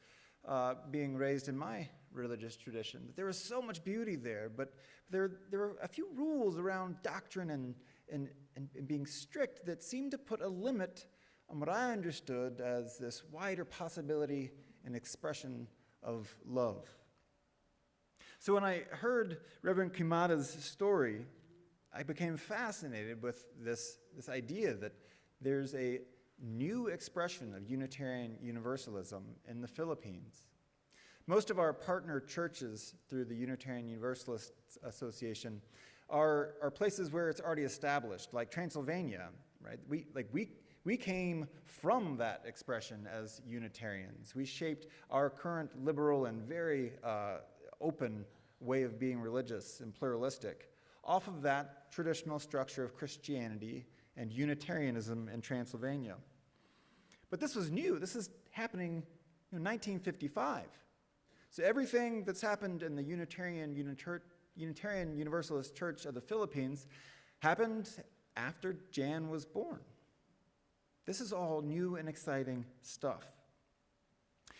being raised in my religious tradition. That there was so much beauty there, but there were a few rules around doctrine and being strict that seemed to put a limit on what I understood as this wider possibility and expression of love. So when I heard Reverend Kimada's story, I became fascinated with this idea that there's a new expression of Unitarian Universalism in the Philippines. Most of our partner churches through the Unitarian Universalist Association are places where it's already established, like Transylvania, right? We came from that expression as Unitarians. We shaped our current liberal and very open way of being religious and pluralistic off of that traditional structure of Christianity and Unitarianism in Transylvania. But this was new. This is happening in 1955. So everything that's happened in the Unitarian Universalist Church of the Philippines happened after Jan was born. This is all new and exciting stuff.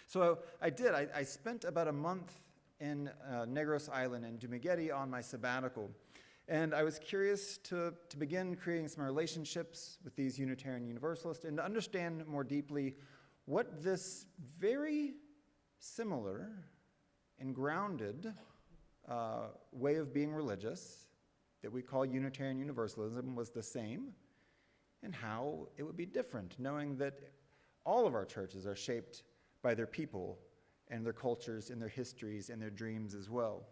So I spent about a month in Negros Island in Dumaguete on my sabbatical. And I was curious to begin creating some relationships with these Unitarian Universalists and to understand more deeply what this very similar and grounded way of being religious that we call Unitarian Universalism was the same, and how it would be different, knowing that all of our churches are shaped by their people and their cultures and their histories and their dreams as well.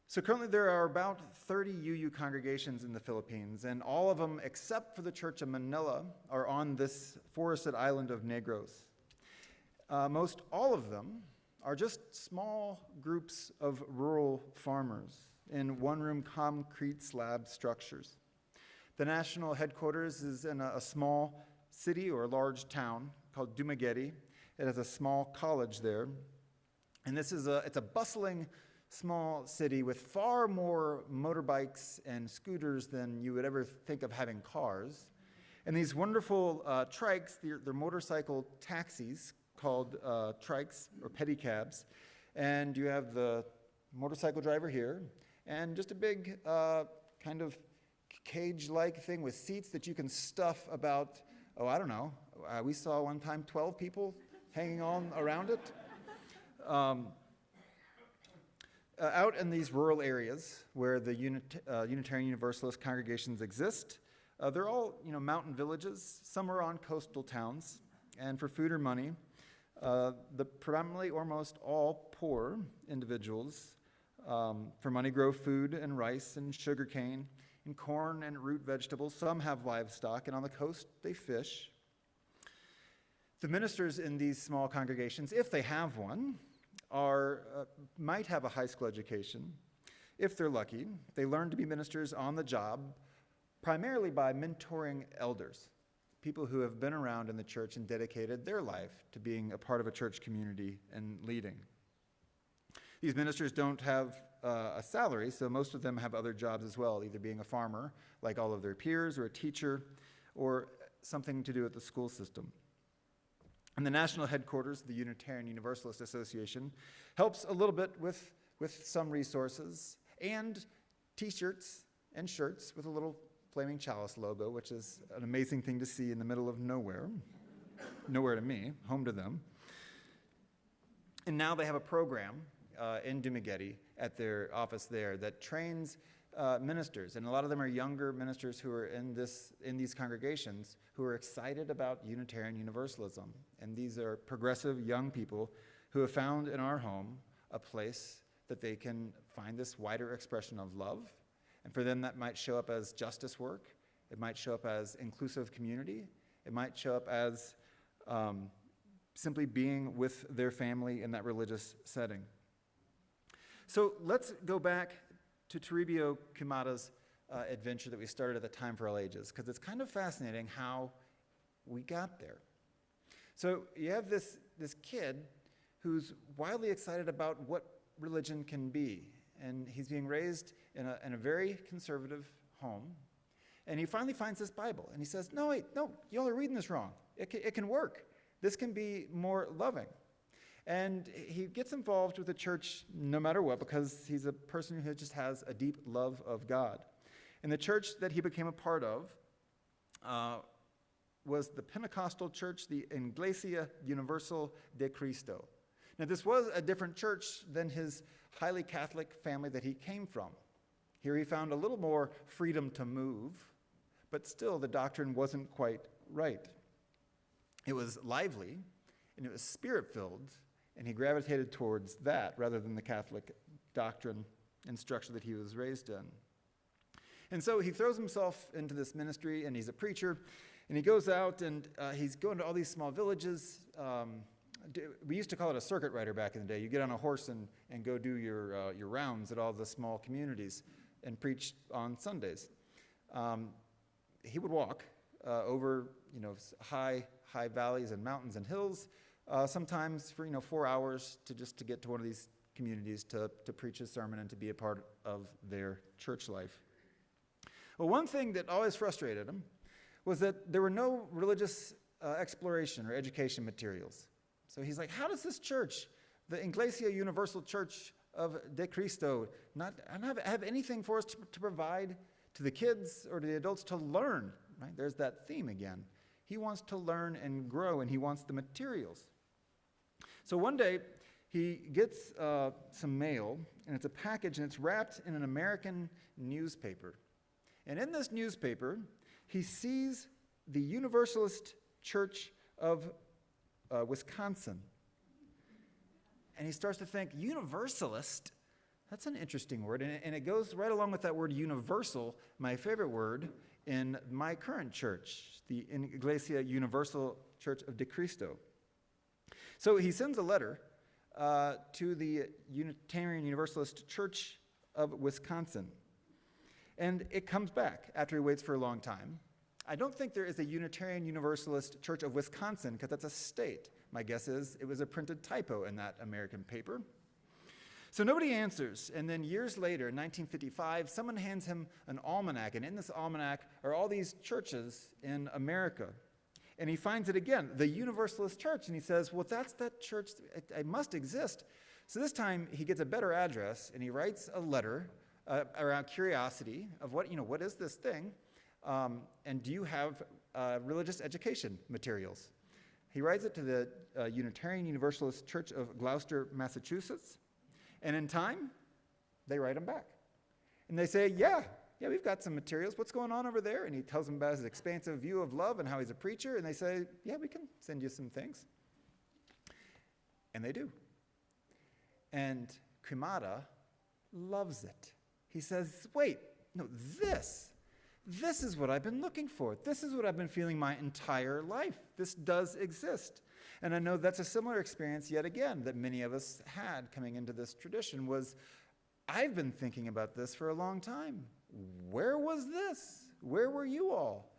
So currently there are about 30 UU congregations in the Philippines, and all of them, except for the Church of Manila, are on this forested island of Negros. Most all of them are just small groups of rural farmers in one-room concrete slab structures. The national headquarters is in a small city or large town called Dumaguete. It has a small college there. And it's a bustling small city with far more motorbikes and scooters than you would ever think of having cars. And these wonderful trikes, they're motorcycle taxis called trikes or pedicabs. And you have the motorcycle driver here and just a big kind of cage-like thing with seats that you can stuff about, I don't know, we saw one time 12 people hanging on around it. Out in these rural areas where the Unitarian Universalist congregations exist, they're all mountain villages. Some are on coastal towns, and for food or money, the predominantly or most all poor individuals for money grow food and rice and sugarcane and corn and root vegetables. Some have livestock, and on the coast they fish. The ministers in these small congregations, if they have one, might have a high school education. If they're lucky, they learn to be ministers on the job primarily by mentoring elders, people who have been around in the church and dedicated their life to being a part of a church community and leading. These ministers don't have a salary, so most of them have other jobs as well, either being a farmer, like all of their peers, or a teacher, or something to do with the school system. And the national headquarters, the Unitarian Universalist Association, helps a little bit with some resources and t-shirts and shirts with a little Flaming Chalice logo, which is an amazing thing to see in the middle of nowhere. Nowhere to me, home to them. And now they have a program in Dumaguete at their office there that trains ministers, and a lot of them are younger ministers who are in these congregations who are excited about Unitarian Universalism. And these are progressive young people who have found in our home a place that they can find this wider expression of love. And for them, that might show up as justice work. It might show up as inclusive community. It might show up as simply being with their family in that religious setting. So let's go back to Toribio Kumada's adventure that we started at the Time for All Ages, because it's kind of fascinating how we got there. So you have this kid who's wildly excited about what religion can be, and he's being raised in a very conservative home, and he finally finds this Bible, and he says, no, wait, no, y'all are reading this wrong. It can work. This can be more loving. And he gets involved with the church no matter what, because he's a person who just has a deep love of God. And the church that he became a part of was the Pentecostal church, the Iglesia Universal de Cristo. Now, this was a different church than his highly Catholic family that he came from. Here he found a little more freedom to move, but still the doctrine wasn't quite right. It was lively, and it was spirit-filled, and he gravitated towards that rather than the Catholic doctrine and structure that he was raised in. And so he throws himself into this ministry, and he's a preacher, and he goes out, and he's going to all these small villages. We used to call it a circuit rider back in the day. You get on a horse and go do your rounds at all the small communities and preach on Sundays. He would walk over high valleys and mountains and hills, sometimes for 4 hours to get to one of these communities to preach a sermon and to be a part of their church life. Well, one thing that always frustrated him was that there were no religious exploration or education materials. So he's like, how does this church, the Iglesia Universal Church of De Cristo, not have anything for us to provide to the kids or to the adults to learn? Right? There's that theme again. He wants to learn and grow, and he wants the materials. So one day, he gets some mail, and it's a package, and it's wrapped in an American newspaper. And in this newspaper, he sees the Universalist Church of Wisconsin. And he starts to think, Universalist? That's an interesting word. And it goes right along with that word universal, my favorite word, in my current church, the Iglesia Universal Church of De Cristo. So he sends a letter to the Unitarian Universalist Church of Wisconsin. And it comes back after he waits for a long time. I don't think there is a Unitarian Universalist Church of Wisconsin, because that's a state. My guess is it was a printed typo in that American paper. So nobody answers, and then years later, in 1955, someone hands him an almanac, and in this almanac are all these churches in America. And he finds it again, the Universalist Church, and he says, well, that's that church, it must exist. So this time, he gets a better address, and he writes a letter around curiosity of what is this thing, and do you have religious education materials? He writes it to the Unitarian Universalist Church of Gloucester, Massachusetts, and in time, they write him back. And they say, yeah, we've got some materials. What's going on over there? And he tells them about his expansive view of love and how he's a preacher, and they say, yeah, we can send you some things. And they do. And Kumada loves it. He says, wait, no, this is what I've been looking for. This is what I've been feeling my entire life. This does exist. And I know that's a similar experience yet again that many of us had coming into this tradition was, I've been thinking about this for a long time. Where was this? Where were you all?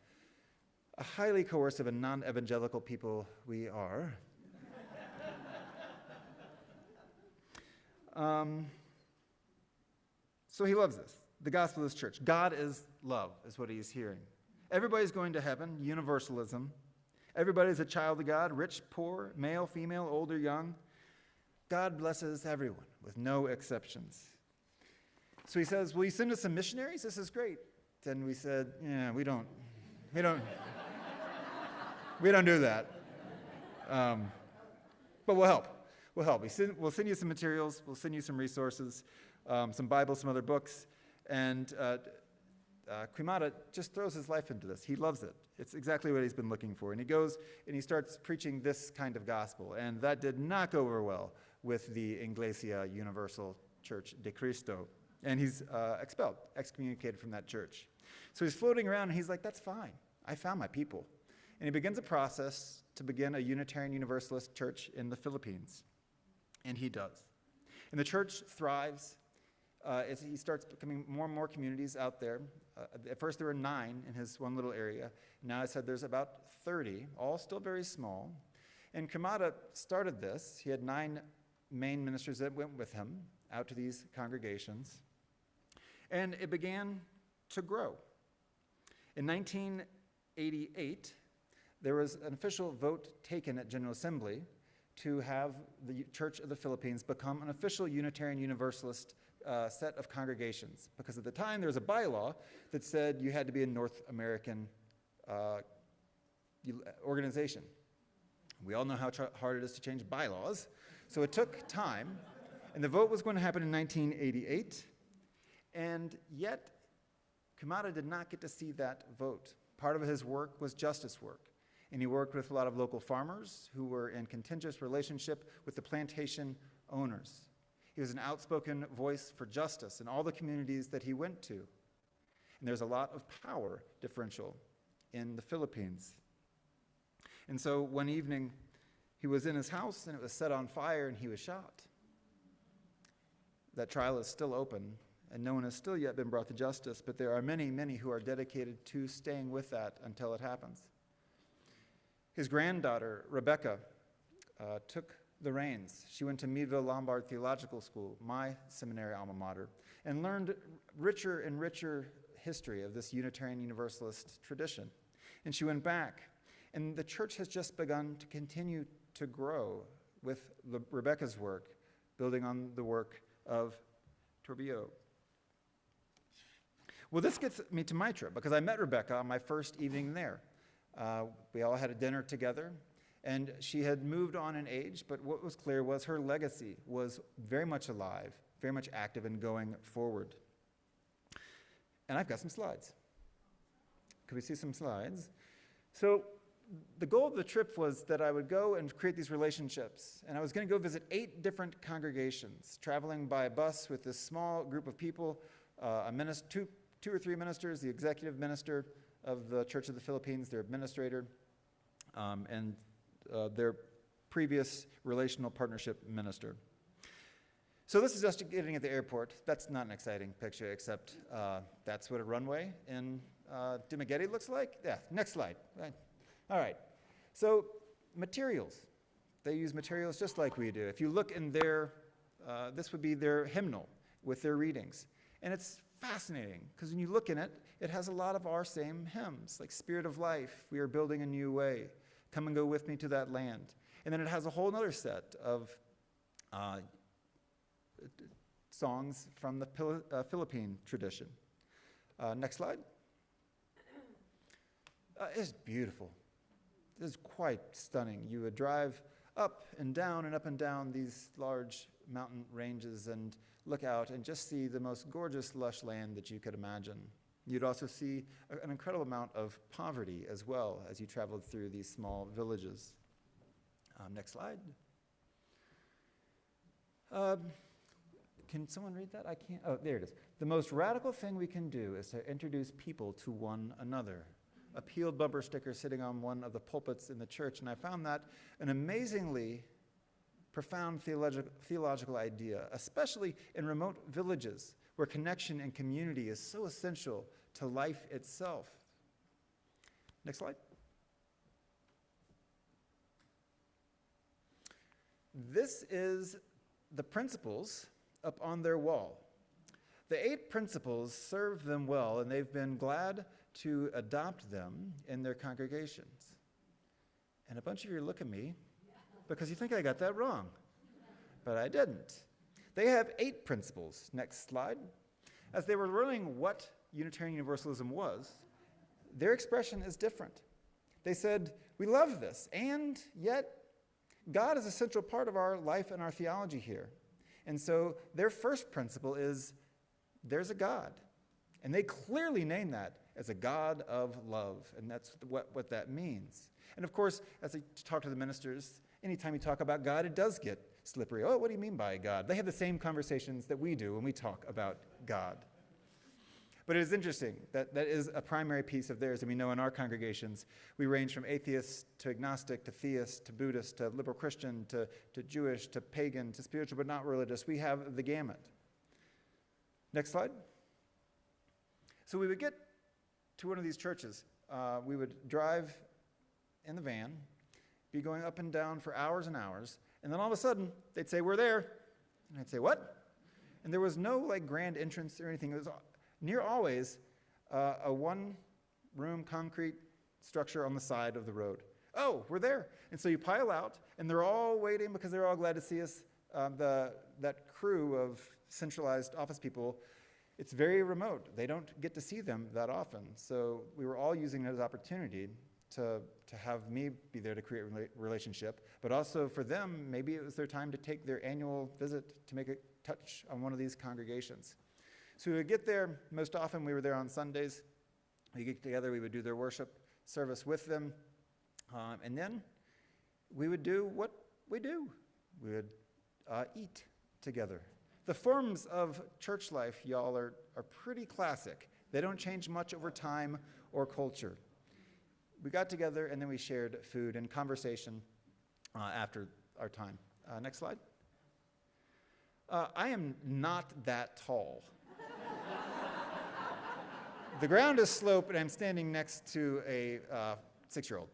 A highly coercive and non-evangelical people we are. So he loves this. The gospel is church. God is love, is what he's hearing. Everybody's going to heaven, universalism. Everybody's a child of God, rich, poor, male, female, old or young. God blesses everyone with no exceptions. So he says, will you send us some missionaries? This is great. Then we said, yeah, we don't do that. But we'll help. We'll help. We'll send you some materials. We'll send you some resources, some Bibles, some other books. And Quimada just throws his life into this. He loves it. It's exactly what he's been looking for. And he goes and he starts preaching this kind of gospel. And that did not go over well with the Iglesia Universal Church de Cristo. And he's expelled, excommunicated from that church. So he's floating around and he's like, that's fine. I found my people. And he begins a process to begin a Unitarian Universalist church in the Philippines. And he does. And the church thrives. As he starts becoming more and more communities out there. At first there were 9 in his one little area. Now I said there's about 30, all still very small. And Quimada started this. He had 9 main ministers that went with him out to these congregations. And it began to grow. In 1988, there was an official vote taken at General Assembly to have the Church of the Philippines become an official Unitarian Universalist set of congregations. Because at the time, there was a bylaw that said you had to be a North American organization. We all know how hard it is to change bylaws. So it took time, and the vote was going to happen in 1988, and yet Quimada did not get to see that vote. Part of his work was justice work, and he worked with a lot of local farmers who were in contentious relationship with the plantation owners. He was an outspoken voice for justice in all the communities that he went to. And there's a lot of power differential in the Philippines. And so one evening, he was in his house and it was set on fire and he was shot. That trial is still open and no one has still yet been brought to justice, but there are many, many who are dedicated to staying with that until it happens. His granddaughter, Rebecca, took the reins. She went to Meadville Lombard Theological School, my seminary alma mater, and learned richer and richer history of this Unitarian Universalist tradition. And she went back, and the church has just begun to continue to grow with Rebecca's work, building on the work of Torbillo. Well, this gets me to my trip, because I met Rebecca on my first evening there. We all had a dinner together, and she had moved on in age, but what was clear was her legacy was very much alive, very much active and going forward. And I've got some slides. Could we see some slides? So the goal of the trip was that I would go and create these relationships, and I was going to go visit 8 different congregations, traveling by bus with this small group of people, two or three ministers, the executive minister of the Church of the Philippines, their administrator, and their previous relational partnership minister. So this is just getting at the airport. That's not an exciting picture, except that's what a runway in Dumaguete looks like. Yeah, next slide. Right. All right. So materials. They use materials just like we do. If you look in their, this would be their hymnal with their readings. And it's fascinating, because when you look in it, it has a lot of our same hymns, like Spirit of Life, We Are Building a New Way, Come and Go With Me to That Land. And then it has a whole other set of songs from the Philippine tradition. Next slide. It's beautiful. It's quite stunning. You would drive up and down these large mountain ranges and look out and just see the most gorgeous, lush land that you could imagine. You'd also see an incredible amount of poverty as well as you traveled through these small villages. Next slide. Can someone read that? I can't. Oh, there it is. The most radical thing we can do is to introduce people to one another. A peeled bumper sticker sitting on one of the pulpits in the church, and I found that an amazingly profound theological idea, especially in remote villages where connection and community is so essential to life itself. Next slide. This is the principles up on their wall. The 8 principles serve them well, and they've been glad to adopt them in their congregations. And a bunch of you look at me because you think I got that wrong, but I didn't. They have 8 principles. Next slide. As they were learning what Unitarian Universalism was, their expression is different. They said, we love this, and yet God is a central part of our life and our theology here. And so their first principle is there's a God. And they clearly name that as a God of love. And that's what that means. And of course, as I talk to the ministers, anytime you talk about God, it does get slippery. Oh, what do you mean by God? They have the same conversations that we do when we talk about God. But it is interesting that that is a primary piece of theirs. And we know in our congregations, we range from atheist to agnostic to theist to Buddhist to liberal Christian to Jewish to pagan to spiritual but not religious. We have the gamut. Next slide. So we would get to one of these churches. We would drive in the van, be going up and down for hours and hours, and then all of a sudden, they'd say, we're there. And I'd say, what? And there was no like grand entrance or anything. It was near always a one-room concrete structure on the side of the road. Oh, we're there. And so you pile out, and they're all waiting because they're all glad to see us. That crew of centralized office people, it's very remote. They don't get to see them that often. So we were all using it as an opportunity to have me be there to create a relationship, but also for them, maybe it was their time to take their annual visit to make a touch on one of these congregations. So we would get there. Most often we were there on Sundays. We get together, we would do their worship service with them, and then we would do what we do. We would eat together. The forms of church life, y'all, are pretty classic. They don't change much over time or culture. We got together and then we shared food and conversation after our time. Next slide. I am not that tall. The ground is sloped and I'm standing next to a 6-year-old.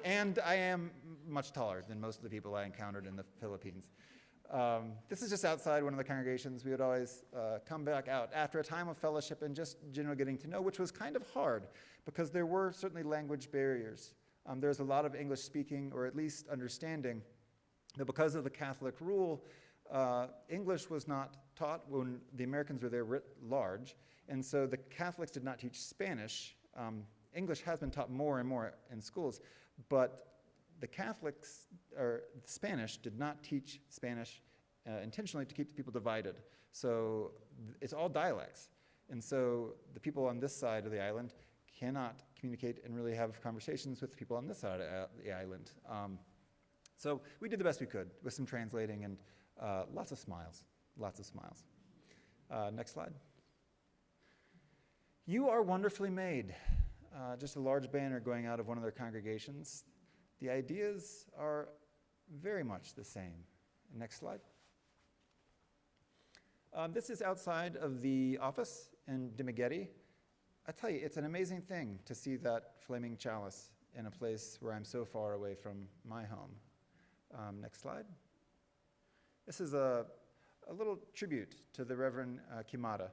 And I am much taller than most of the people I encountered in the Philippines. This is just outside one of the congregations. We would always come back out after a time of fellowship and just general getting to know, which was kind of hard because there were certainly language barriers. There's a lot of English speaking or at least understanding, but because of the Catholic rule, English was not taught when the Americans were there writ large, and so the Catholics did not teach Spanish. English has been taught more and more in schools, but the Catholics, or Spanish, did not teach Spanish intentionally to keep the people divided. So it's all dialects. And so the people on this side of the island cannot communicate and really have conversations with the people on this side of the island. So we did the best we could with some translating and lots of smiles, lots of smiles. Next slide. You are wonderfully made. Just a large banner going out of one of their congregations. The ideas are very much the same. Next slide. This is outside of the office in Dimageti. I tell you, it's an amazing thing to see that flaming chalice in a place where I'm so far away from my home. Next slide. This is a little tribute to the Reverend Kimata.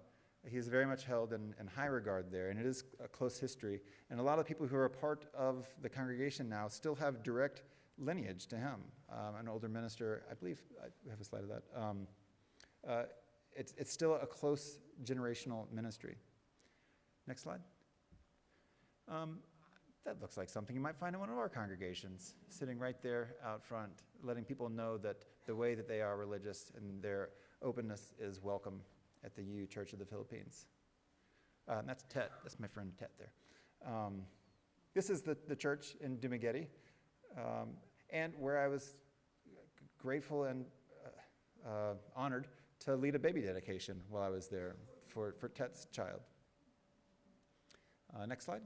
He is very much held in high regard there, and it is a close history. And a lot of people who are a part of the congregation now still have direct lineage to him. An older minister, I believe, we have a slide of that. It's still a close generational ministry. Next slide. That looks like something you might find in one of our congregations, sitting right there out front, letting people know that the way that they are religious and their openness is welcome at the U Church of the Philippines. And that's Tet. That's my friend Tet there. This is the church in Dumaguete, and where I was grateful and honored to lead a baby dedication while I was there for Tet's child. Next slide.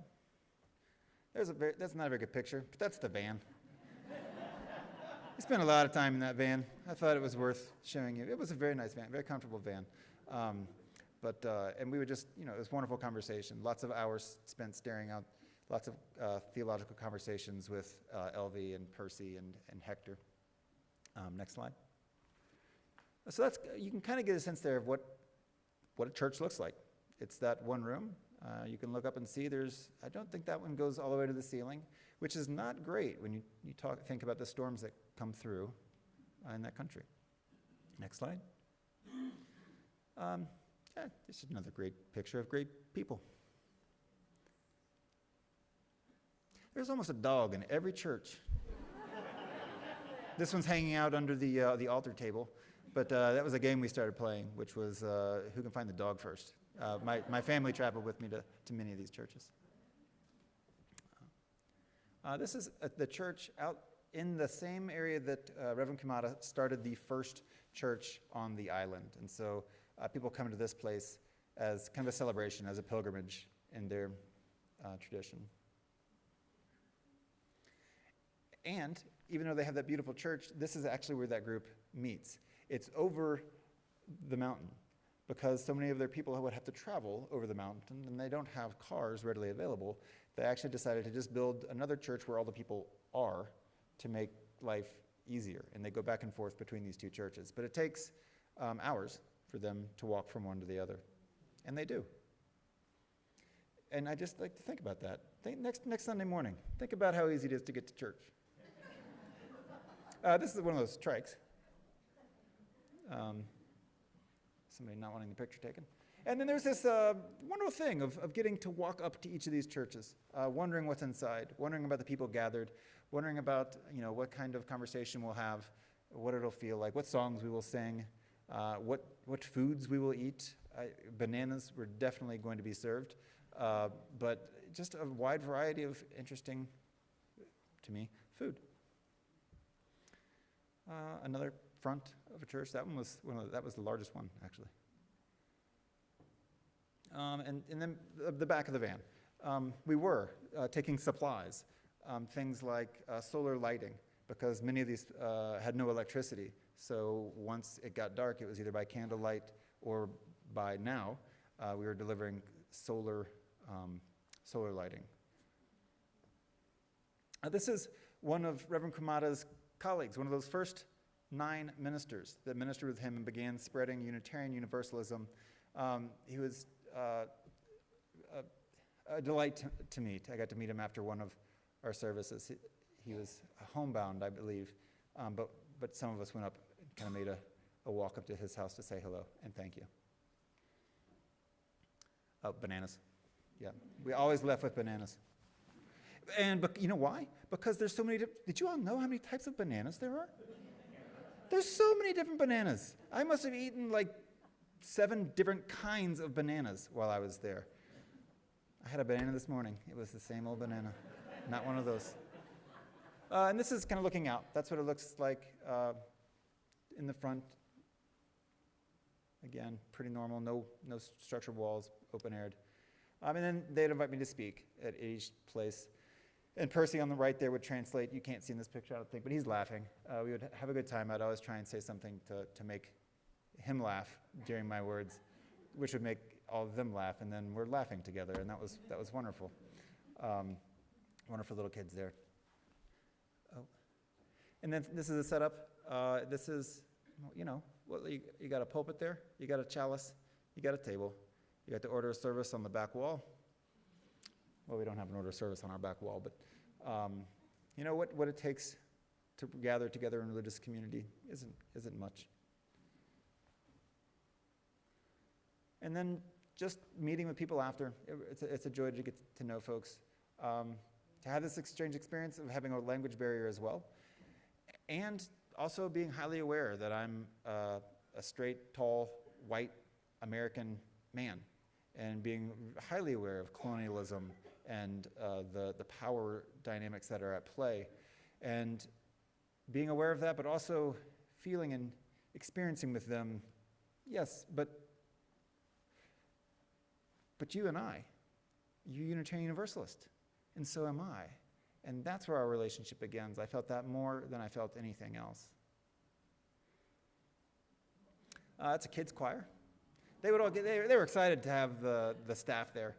That's not a very good picture, but that's the van. I spent a lot of time in that van. I thought it was worth showing you. It was a very nice van, very comfortable van. And we would just, it was wonderful conversation. Lots of hours spent staring out, lots of theological conversations with Elvie and Percy and Hector. Next slide. So you can kind of get a sense there of what a church looks like. It's that one room. You can look up and see I don't think that one goes all the way to the ceiling, which is not great when you think about the storms that come through in that country. Next slide. This is another great picture of great people. There's almost a dog in every church. This one's hanging out under the altar table, but that was a game we started playing, which was who can find the dog first. My family traveled with me to many of these churches. This is the church out in the same area that Reverend Kamada started the first church on the island. And so people come to this place as kind of a celebration, as a pilgrimage in their tradition. And even though they have that beautiful church, this is actually where that group meets. It's over the mountain, because so many of their people would have to travel over the mountain, and they don't have cars readily available. They actually decided to just build another church where all the people are to make life easier. And they go back and forth between these two churches. But it takes hours for them to walk from one to the other. And they do. And I just like to think about that. Next Sunday morning, think about how easy it is to get to church. This is one of those trikes. Somebody not wanting the picture taken. And then there's this wonderful thing of getting to walk up to each of these churches, wondering what's inside, wondering about the people gathered, wondering about what kind of conversation we'll have, what it'll feel like, what songs we will sing, what foods we will eat. Bananas were definitely going to be served, but just a wide variety of interesting, to me, food. Another front of a church. That one was that was the largest one, actually. And then the back of the van. We were taking supplies, things like solar lighting, because many of these had no electricity. So once it got dark, it was either by candlelight or by now, we were delivering solar lighting. This is one of Reverend Kamada's colleagues, one of those first 9 ministers that ministered with him and began spreading Unitarian Universalism. He was a delight to meet. I got to meet him after one of our services. He was homebound, I believe, but some of us went up and kind of made a walk up to his house to say hello and thank you. Oh, bananas. Yeah, we always left with bananas. But you know why? Because there's so many. Did you all know how many types of bananas there are? There's so many different bananas. I must have eaten like 7 different kinds of bananas while I was there. I had a banana this morning. It was the same old banana, not one of those. And this is kind of looking out. That's what it looks like in the front. Again, pretty normal, no structured walls, open-aired. And then they'd invite me to speak at each place. And Percy on the right there would translate. You can't see in this picture, I don't think, but he's laughing. We would have a good time. I'd always try and say something to make him laugh during my words, which would make all of them laugh, and then we're laughing together, and that was wonderful. Wonderful little kids there. Oh, and then this is a setup. This is, you got a pulpit there, you got a chalice, you got a table, you got the order of service on the back wall. Well, we don't have an order of service on our back wall, but what it takes to gather together in a religious community isn't much. And then just meeting with people after, it's a joy to get to know folks. To have this exchange experience of having a language barrier as well, and also being highly aware that I'm a straight, tall, white American man, and being highly aware of colonialism and the power dynamics that are at play, and being aware of that, but also feeling and experiencing with them, yes, but you and I, you're Unitarian Universalist, and so am I. And that's where our relationship begins. I felt that more than I felt anything else. It's a kids' choir. they were excited to have the staff there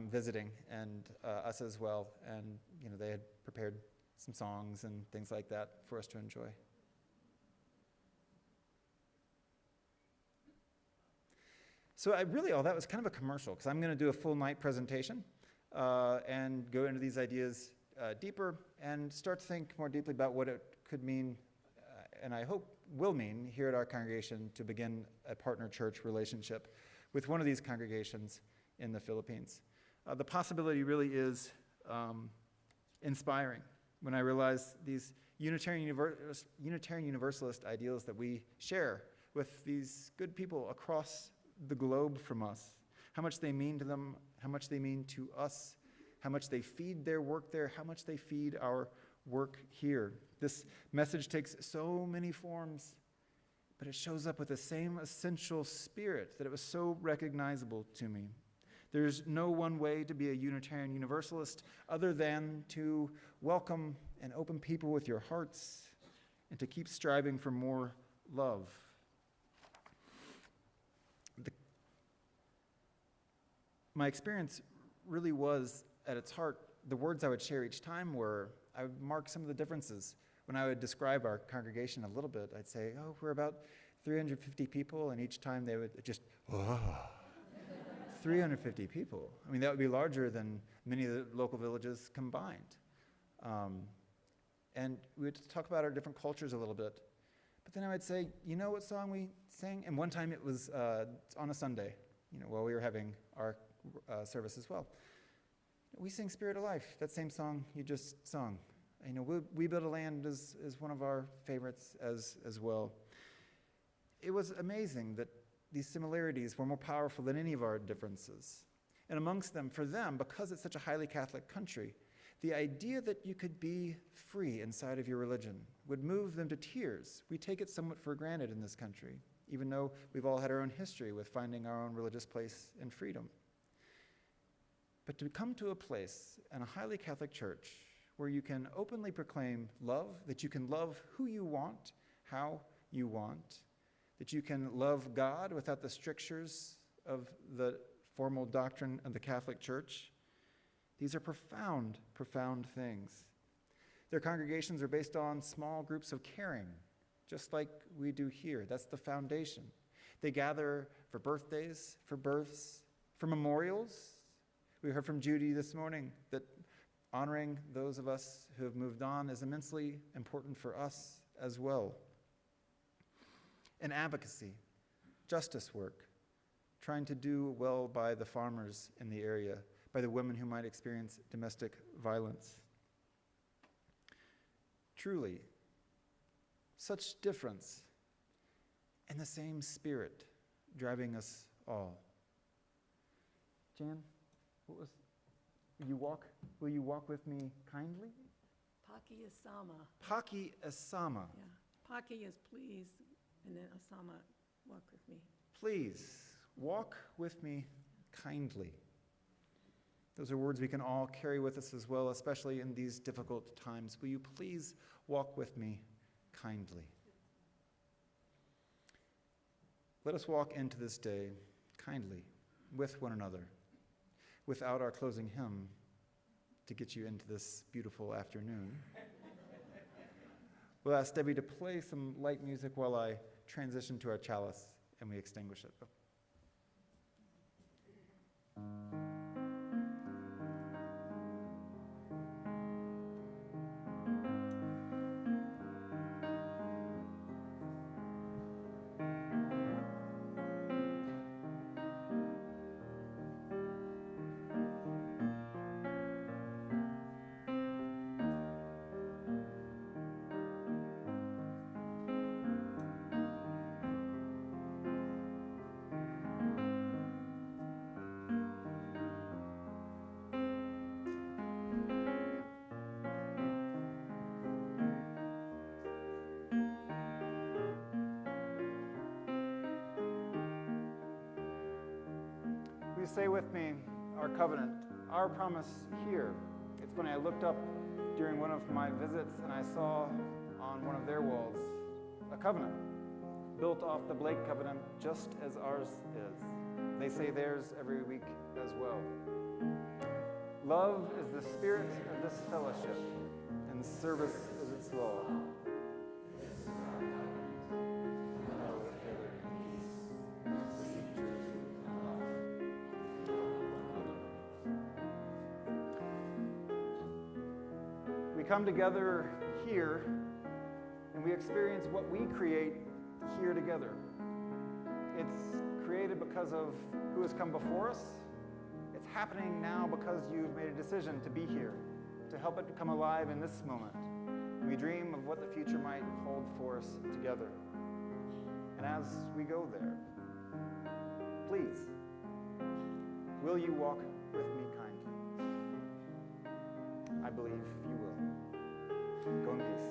visiting, and us as well. And they had prepared some songs and things like that for us to enjoy. So all that was kind of a commercial, because I'm going to do a full night presentation and go into these ideas deeper and start to think more deeply about what it could mean, and I hope will mean, here at our congregation to begin a partner church relationship with one of these congregations in the Philippines. The possibility really is inspiring when I realize these Unitarian Universalist ideals that we share with these good people across the globe from us, how much they mean to them, how much they mean to us, how much they feed their work there, how much they feed our work here. This message takes so many forms, but it shows up with the same essential spirit that it was so recognizable to me. There's no one way to be a Unitarian Universalist other than to welcome and open people with your hearts and to keep striving for more love. My experience really was, at its heart, the words I would share each time were, I would mark some of the differences. When I would describe our congregation a little bit, I'd say, we're about 350 people, and each time they would just, 350 people. I mean, that would be larger than many of the local villages combined. And we would talk about our different cultures a little bit. But then I would say, you know what song we sang? And one time it was on a Sunday, while we were having our service as well. We sing Spirit of Life, that same song you just sung. We Build a Land is one of our favorites as well. It was amazing that these similarities were more powerful than any of our differences. And amongst them, for them, because it's such a highly Catholic country, the idea that you could be free inside of your religion would move them to tears. We take it somewhat for granted in this country, even though we've all had our own history with finding our own religious place and freedom. But to come to a place in a highly Catholic church where you can openly proclaim love, that you can love who you want, how you want, that you can love God without the strictures of the formal doctrine of the Catholic Church, these are profound, profound things. Their congregations are based on small groups of caring, just like we do here. That's the foundation. They gather for birthdays, for births, for memorials. We heard from Judy this morning that honoring those of us who have moved on is immensely important for us as well. And advocacy, justice work, trying to do well by the farmers in the area, by the women who might experience domestic violence. Truly, such difference and the same spirit driving us all. Jan, what was, will you walk with me kindly? Paki Asama. Paki Asama. Yeah. Paki is please, and then Asama, walk with me. Please, walk with me kindly. Those are words we can all carry with us as well, especially in these difficult times. Will you please walk with me kindly? Let us walk into this day kindly with one another, without our closing hymn to get you into this beautiful afternoon. We'll ask Debbie to play some light music while I transition to our chalice and we extinguish it. Say with me our covenant, our promise here. It's funny, I looked up during one of my visits and I saw on one of their walls a covenant built off the Blake covenant, just as ours is. They say theirs every week as well. Love is the spirit of this fellowship, and service is its law. We come together here, and we experience what we create here together. It's created because of who has come before us. It's happening now because you've made a decision to be here, to help it come alive in this moment. We dream of what the future might hold for us together. And as we go there, please, will you walk with me kindly? I believe you will. Go in peace.